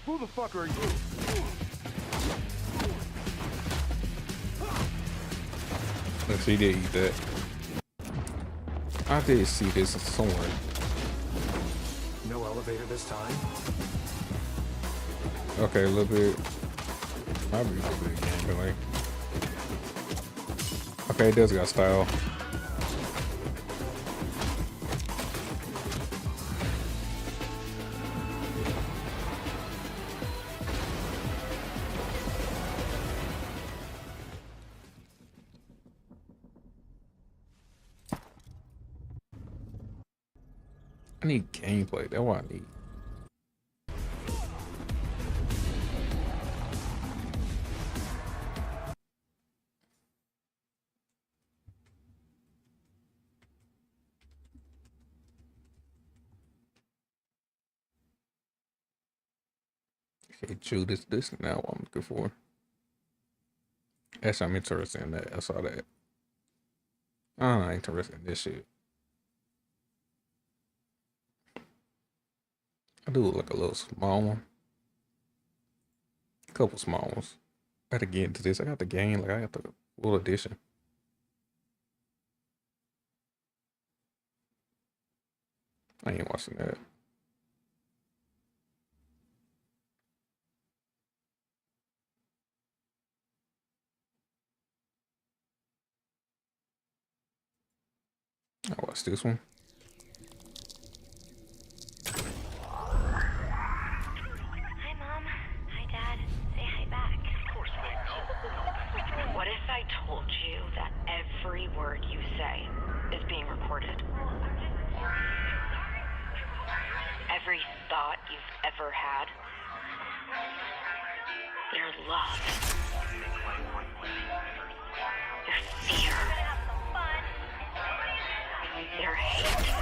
Who the fuck are you? Look, she did eat that. I did see this somewhere. No elevator this time. Okay, a little bit. Might be a little bit of gameplay. Okay, it does got style. I need gameplay. That's what I need. Okay, Judas, this is now what I'm looking for. Actually, I'm interested in that. I saw that. I'm not interested in this shit. I do like a little small one. A couple small ones. I gotta get into this. I got the game. Like, I got the full edition. I ain't watching that. I'll watch this one. Hi, Mom. Hi, Dad. Say hi back. Of course they know. What if I told you that every word you say is being recorded? Every thought you've ever had. Your love. Your fear. Your hate.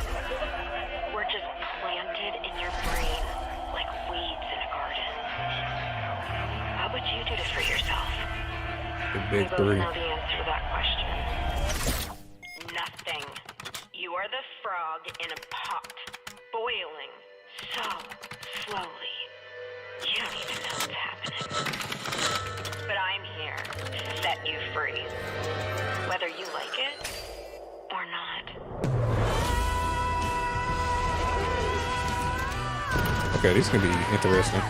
We're just planted in your brain like weeds in a garden. What would you do to free yourself? The big We both three. know the answer to that question. Nothing. You are the frog in a pot, boiling so slowly. You don't even know what's happening. But I'm here to set you free. Whether you like it or not. Okay, this can be interesting.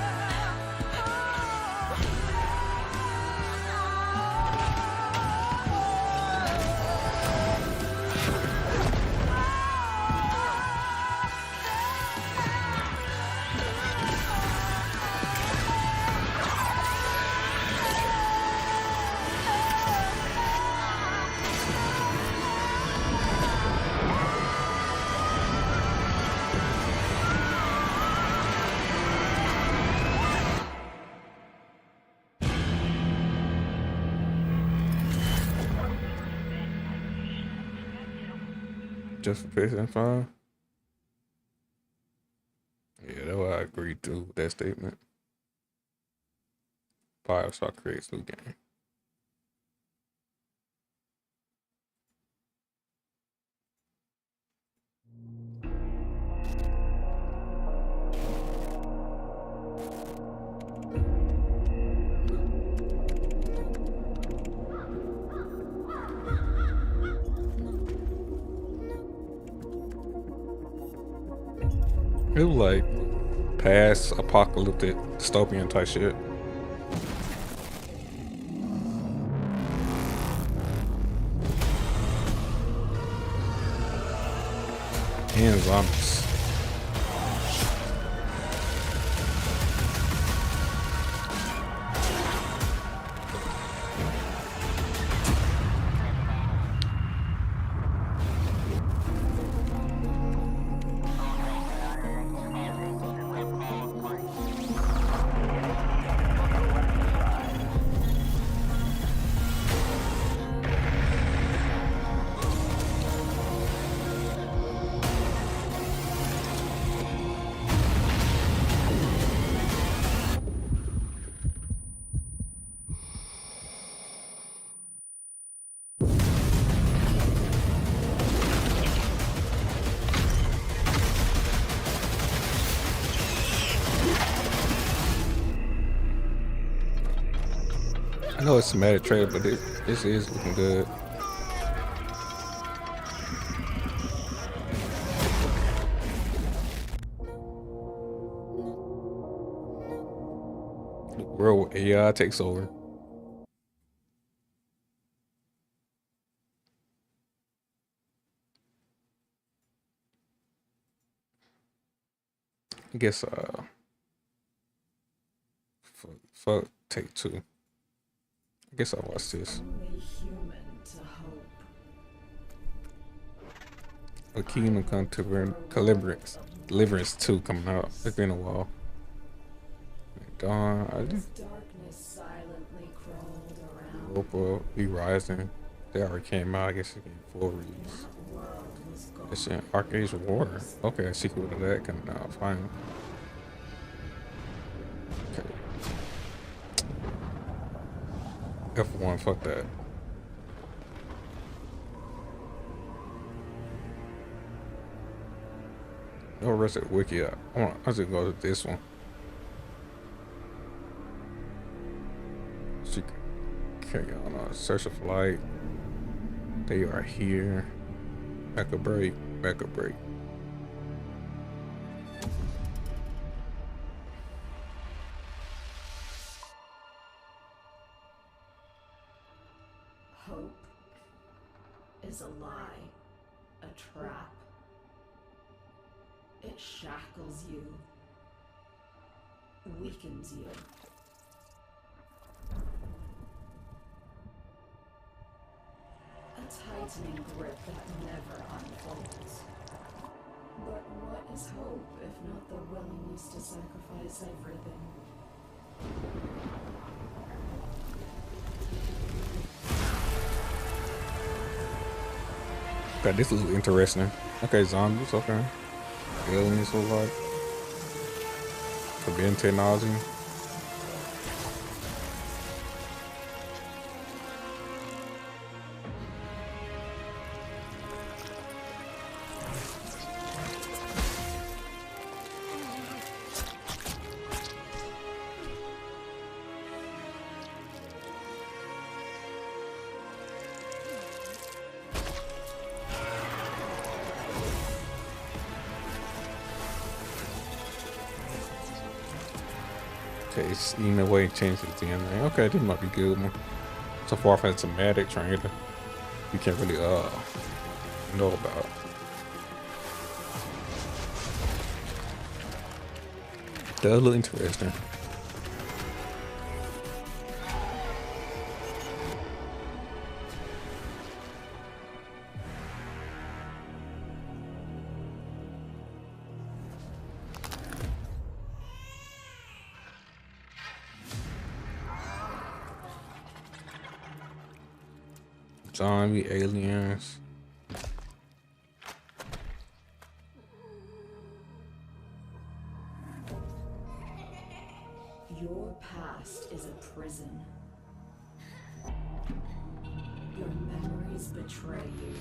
Just for PS5. Yeah, that's what I agreed to with that statement. 5-star creates new game. It was like past apocalyptic dystopian type shit. And zombies. I know it's a matter trade, but this is looking good. The world where AI takes over. I guess fuck take two. I guess I'll watch this. A Kingdom Come to Deliverance 2 coming out. It's been a while. Dawn, I just Europa be rising. They already came out. I guess it's getting full release. It's in Arcade's War. Okay, a sequel to that coming out. Fine. Okay. F1, fuck that. No rest of the wiki. I'll just go to this one. She carry on a search of flight. They are here. Back a break. Back a break. Hope is a lie, a trap. It shackles you, weakens you. A tightening grip that never unfolds. But what is hope if not the willingness to sacrifice everything? Okay, this is interesting. Okay, zombies, okay. Aliens look like. Forbidden technology. Okay, it's eating away and changes the DNA. Okay, this might be good one. So far from thematic trailer, you can't really know about. Does look interesting. Zombie aliens. Your past is a prison. Your memories betray you.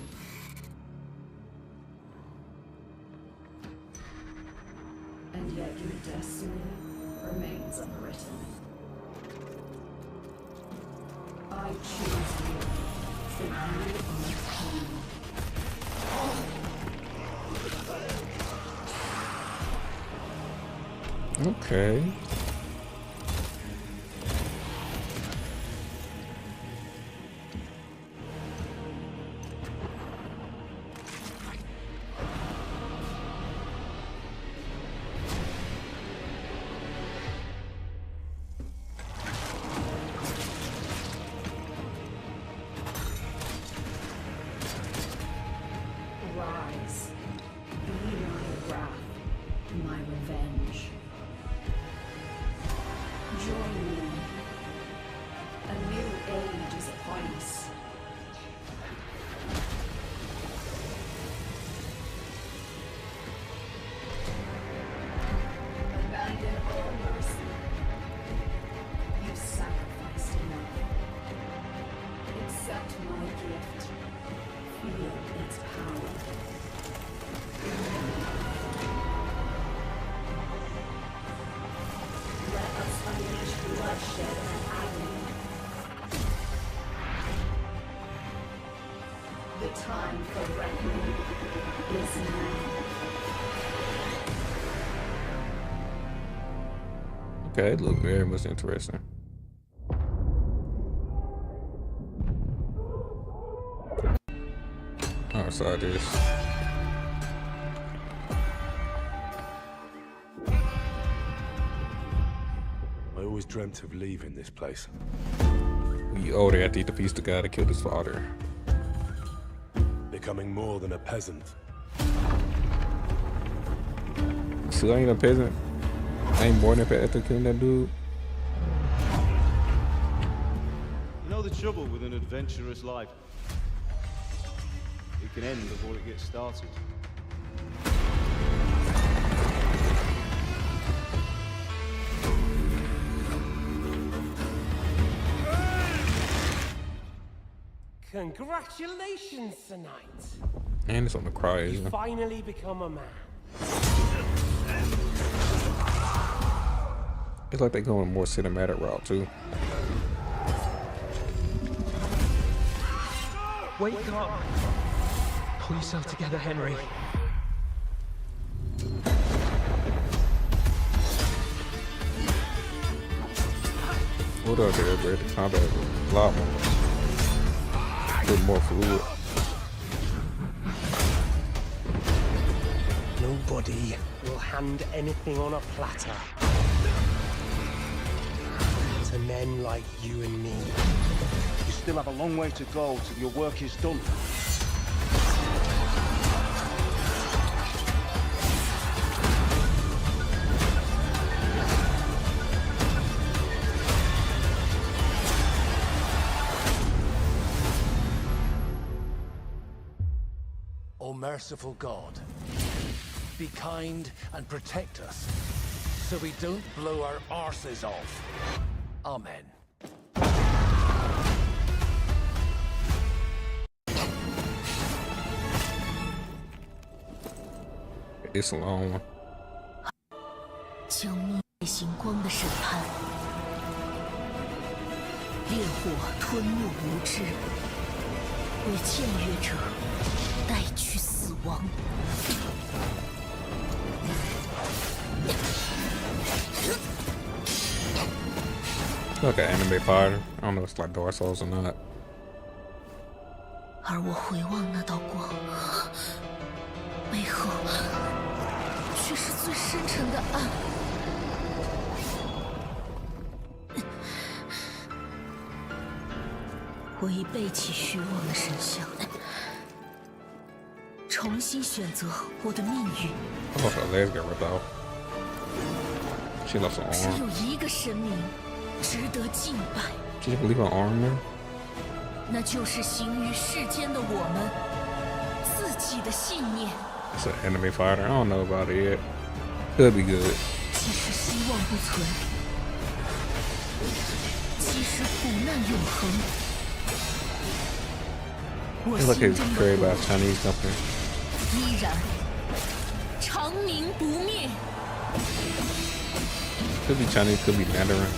And yet your destiny remains unwritten. I choose you, for you are king. Okay. Rise. Be my wrath, my revenge. Join me. A new age is upon us. Abandon all mercy. You sacrificed enough. Accept my gift. Feel its power. Let us unleash bloodshed and agony. The time for reckoning is now. Okay, it looked very much interesting. Oh, I saw this. I always dreamt of leaving this place. When you older, after he defeats the guy that killed his father. Becoming more than a peasant. So I ain't a peasant. I ain't born after killing that dude. You know the trouble with an adventurous life? It can end before it gets started. Congratulations, Sir Knight. And it's on the cry, You isn't it? finally become a man. It's like they're going a more cinematic route too. Wake up. Pull yourself together, Henry. What are they? Upgrade the combat a lot more. A bit more fluid. Nobody will hand anything on a platter to men like you and me. You still have a long way to go till your work is done. O merciful God, be kind and protect us so we don't blow our arses off. Amen. It's a long one. 将灭星光的审判，烈火吞没无知，为僭越者带去死亡。Like an anime fighter. I don't know if it's like Dark Souls or not. 而我回望那道光，背后却是最深沉的暗。我已背起虚妄的神像，重新选择我的命运。 Oh, her legs got ripped off. She lost her 只 arm. 有一个神明值得敬拜， Did you leave her arm there? 那就是行于世间的我们自己的信念。 It's an anime fighter. I don't know about it yet. Could be good. 即使希望不存，即使苦难永恒，我 It's like 心 it's 中 created 的 by a 火 Chinese company. 依然长明不灭。 Could be Chinese, could be Mandarin.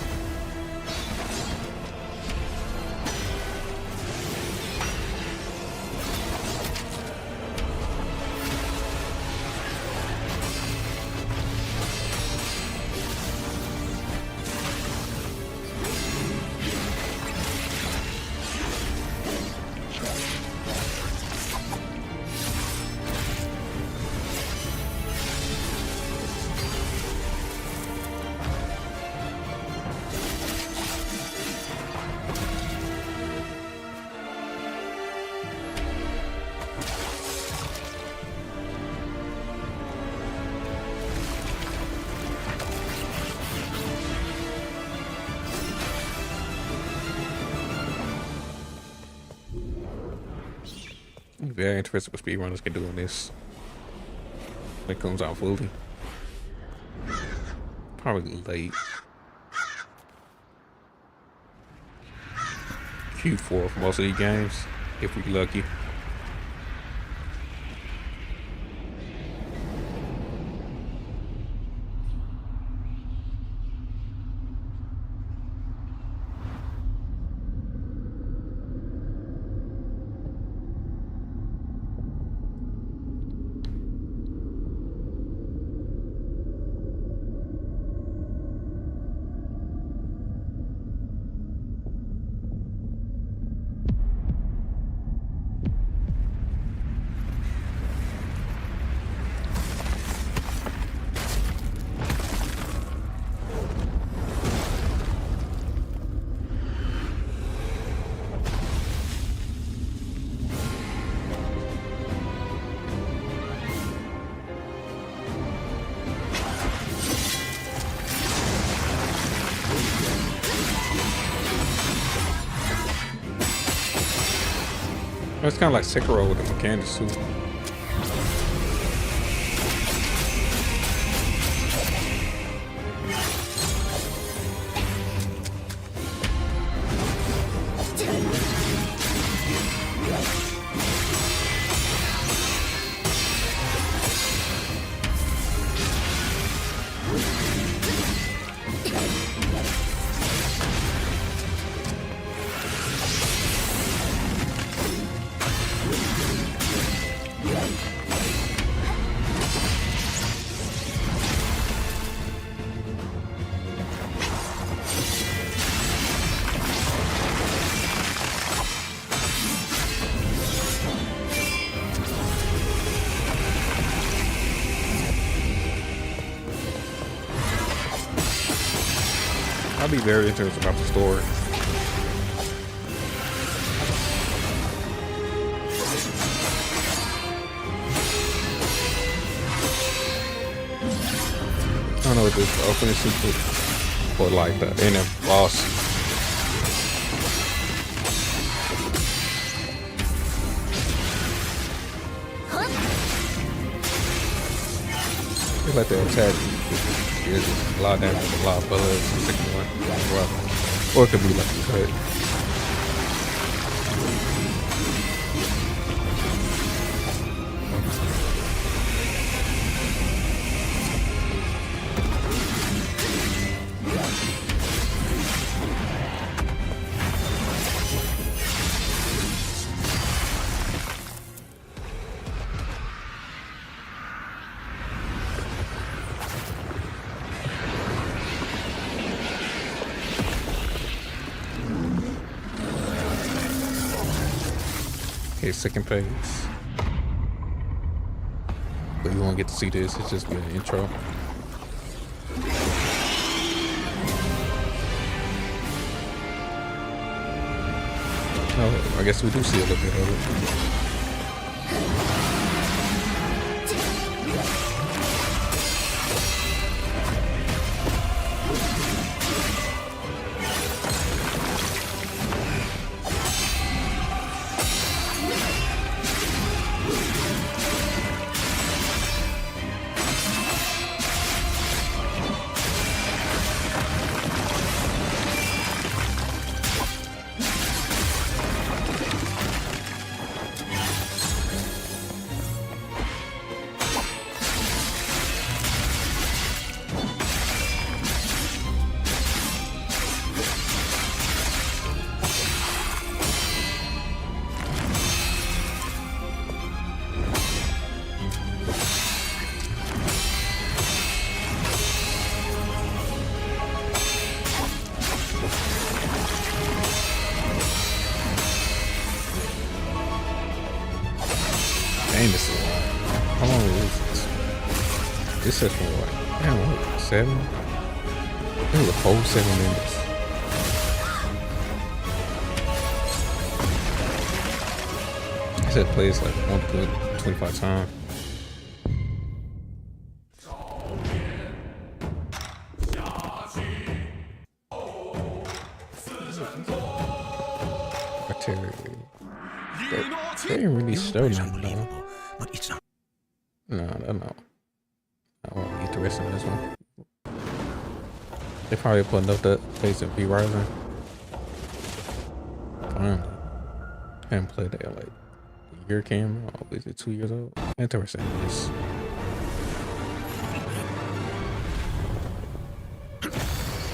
I'm very interested what speedrunners can do in this. When it comes out fully. Probably late. Q4 for most of these games, if we lucky. It's kind of like Sekiro with the mechanics too. I'll be very interested about the story. I don't know if it's the opening sequence or like the end boss. It's like the attack. It's a lot of damage, a lot of bullets, or it could be like a cut. Okay, second phase. But you won't get to see this, it's just be an intro. Oh, I guess we do see a little bit of it. Dang, this is a lot. How long is this? This says for what? Damn, what? 7? It was a whole 7 minutes. It said plays like 1.25 times. They didn't really show nothing though. But it's not. No. I won't get the rest of this one. They probably put up that place of B Rising. Finally. I haven't played that like a year came out. Is it 2 years old? Interesting. This.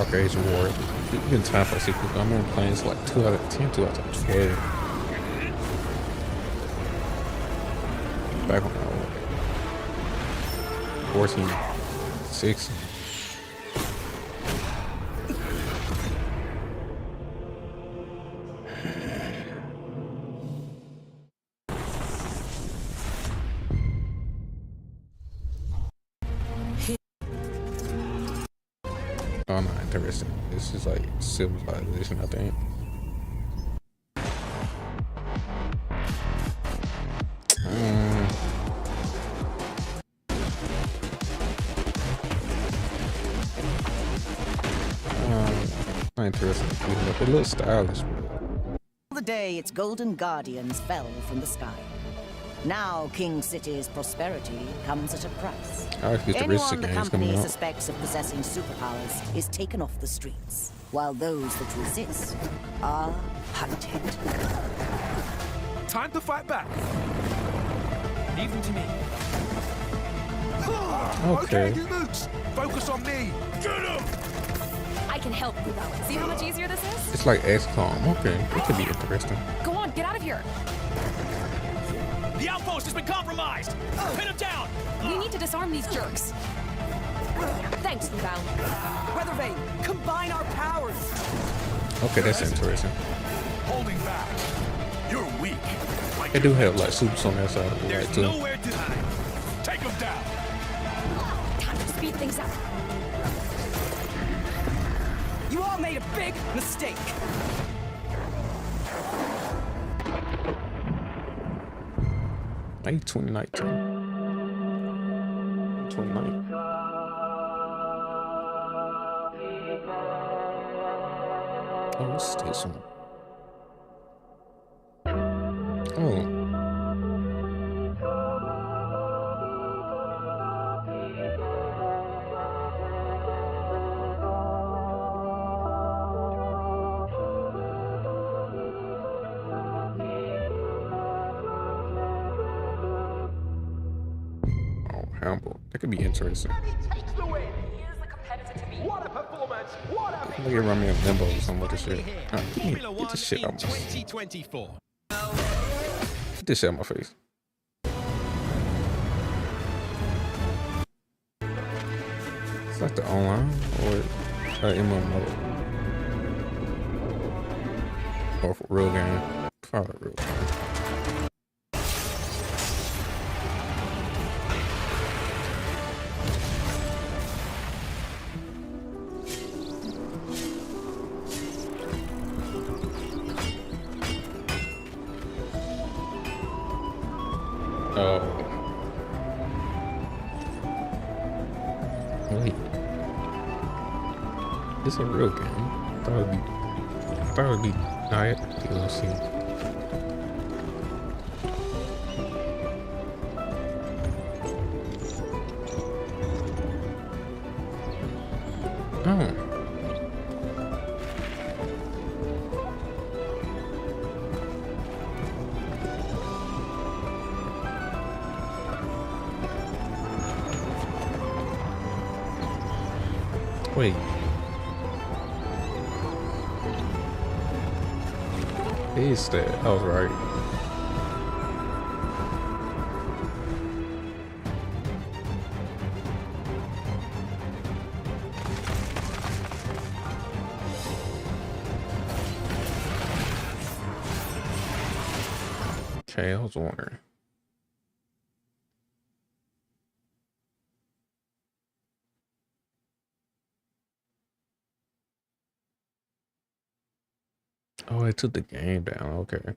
Okay, Age of War. It's been time for a sequel. I remember playing this like 2 out of 10, 2 out of 12. Back when I was 14, 16. Oh, not interesting. This is like civilization, I think. Not interesting. It looks stylish, bro. The day, its golden guardians fell from the sky. Now, King City's prosperity comes at a price. Anyone the company suspects of possessing superpowers is taken off the streets, while those that resist are hunted. Time to fight back. Leave them to me. Okay. Good moves. Focus on me. Get him! I can help, Ludo. See how much easier this is? It's like XCOM. Okay, it could be interesting. Go on, get out of here. The outpost has been compromised. Pin him down. We need to disarm these jerks. Thanks, Ludo. Weathervane, combine our powers. Okay, that's interesting. Holding back. You're weak. They do have like supers on that side of the There's right too. nowhere to hide. Take him down. Time to speed things up. You all made a big mistake. May 2019. 29. Oh, what's this one? Oh. Humble. That could be interesting. Look at run me a limbo or something with this shit. Get this shit out my face. Get this shit out my face. It's like the online or MMO. Or for real game. Probably real game. Wait. This a real game. I thought it would be Diet DLC. Oh. Wait. Is that? I was right. Okay, I was wondering. Oh, it took the game down. Okay.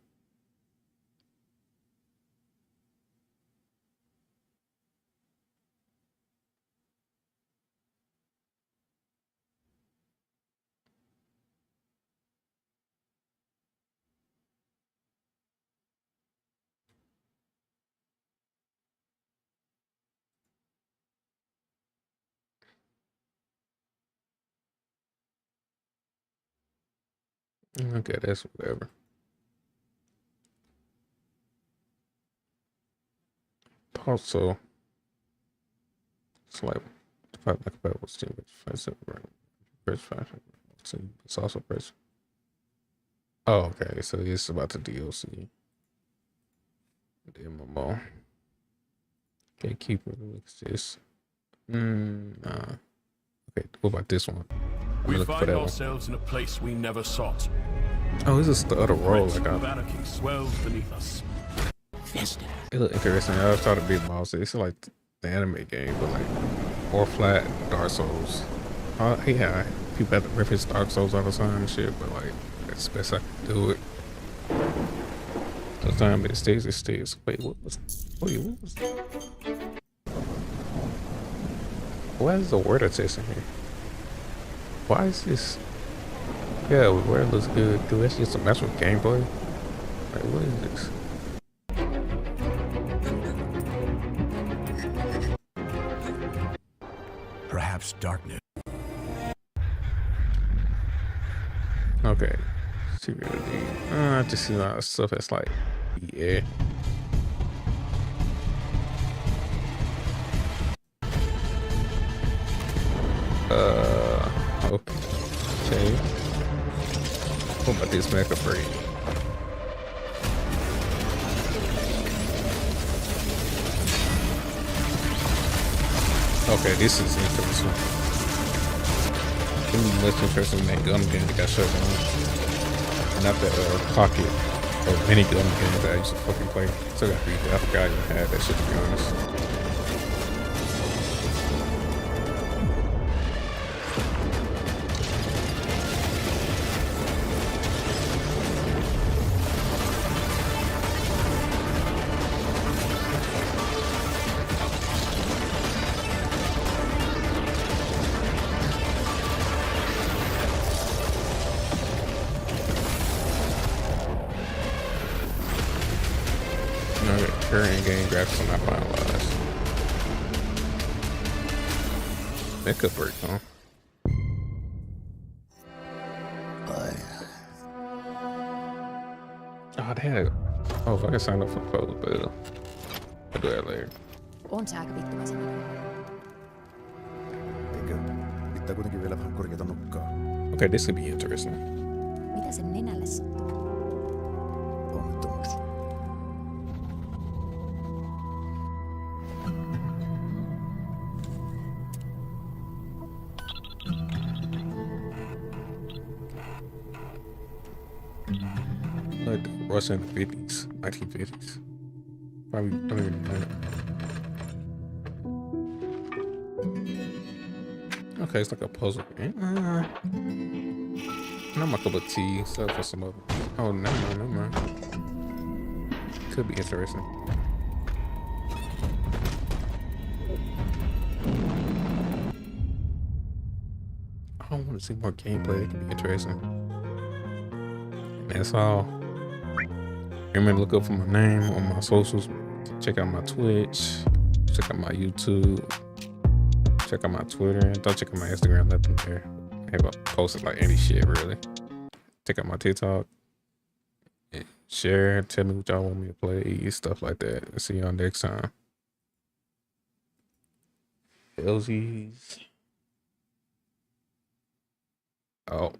Okay, that's whatever. Also, it's like five like a was team press 5. It's also press. Oh, okay. So it's about the DLC. The MMO. Okay, keep it. What's this? Nah. Okay, what about this one? We find ourselves in a place we never sought. Oh, this is the other role I got. Anarchy swells beneath us. It look interesting. I was trying to be boss. It's like the anime game, but like more flat Dark Souls. Yeah, people have to reference Dark Souls all the time and shit, but like that's the best I can do it. Sometimes it stays. Wait, what was why is the word assist in here? Why is this? Yeah, where it looks good. Dude, that's just a mess with gameplay. Alright, what is this? Perhaps darkness. Okay. Security. I just see a lot of stuff that's like, yeah. Okay. What about this mecha break? Okay, this is interesting. This is much interesting than that gun game that got shut down. Not that pocket or mini gun game that I used to fucking play. Still got beat. I forgot I even had that shit, to be honest. Current game graphics are not finalized. That could work, huh? Oh, they had. Oh, if I can sign up for Code Beta. I'll do that later. On se aika vittumaisen näköinen. Eikö? Pitää kuitenkin vielä vähän korjata nokkaa. Okay, this could be interesting. Mitä sen nenälle sattuu? Onnettomuus. Like Russia in the 50s, 1950s. Probably don't even know that. Okay, it's like a puzzle game. Not my cup of tea, so for some other. Oh, never mind. Could be interesting. I don't want to see more gameplay. It could be interesting. That's all. Remember to look up for my name on my socials. Check out my Twitch. Check out my YouTube. Check out my Twitter. And don't check out my Instagram. Nothing there. I haven't posted like any shit really. Check out my TikTok. Share. Tell me what y'all want me to play. Stuff like that. See y'all next time. LZs. Oh.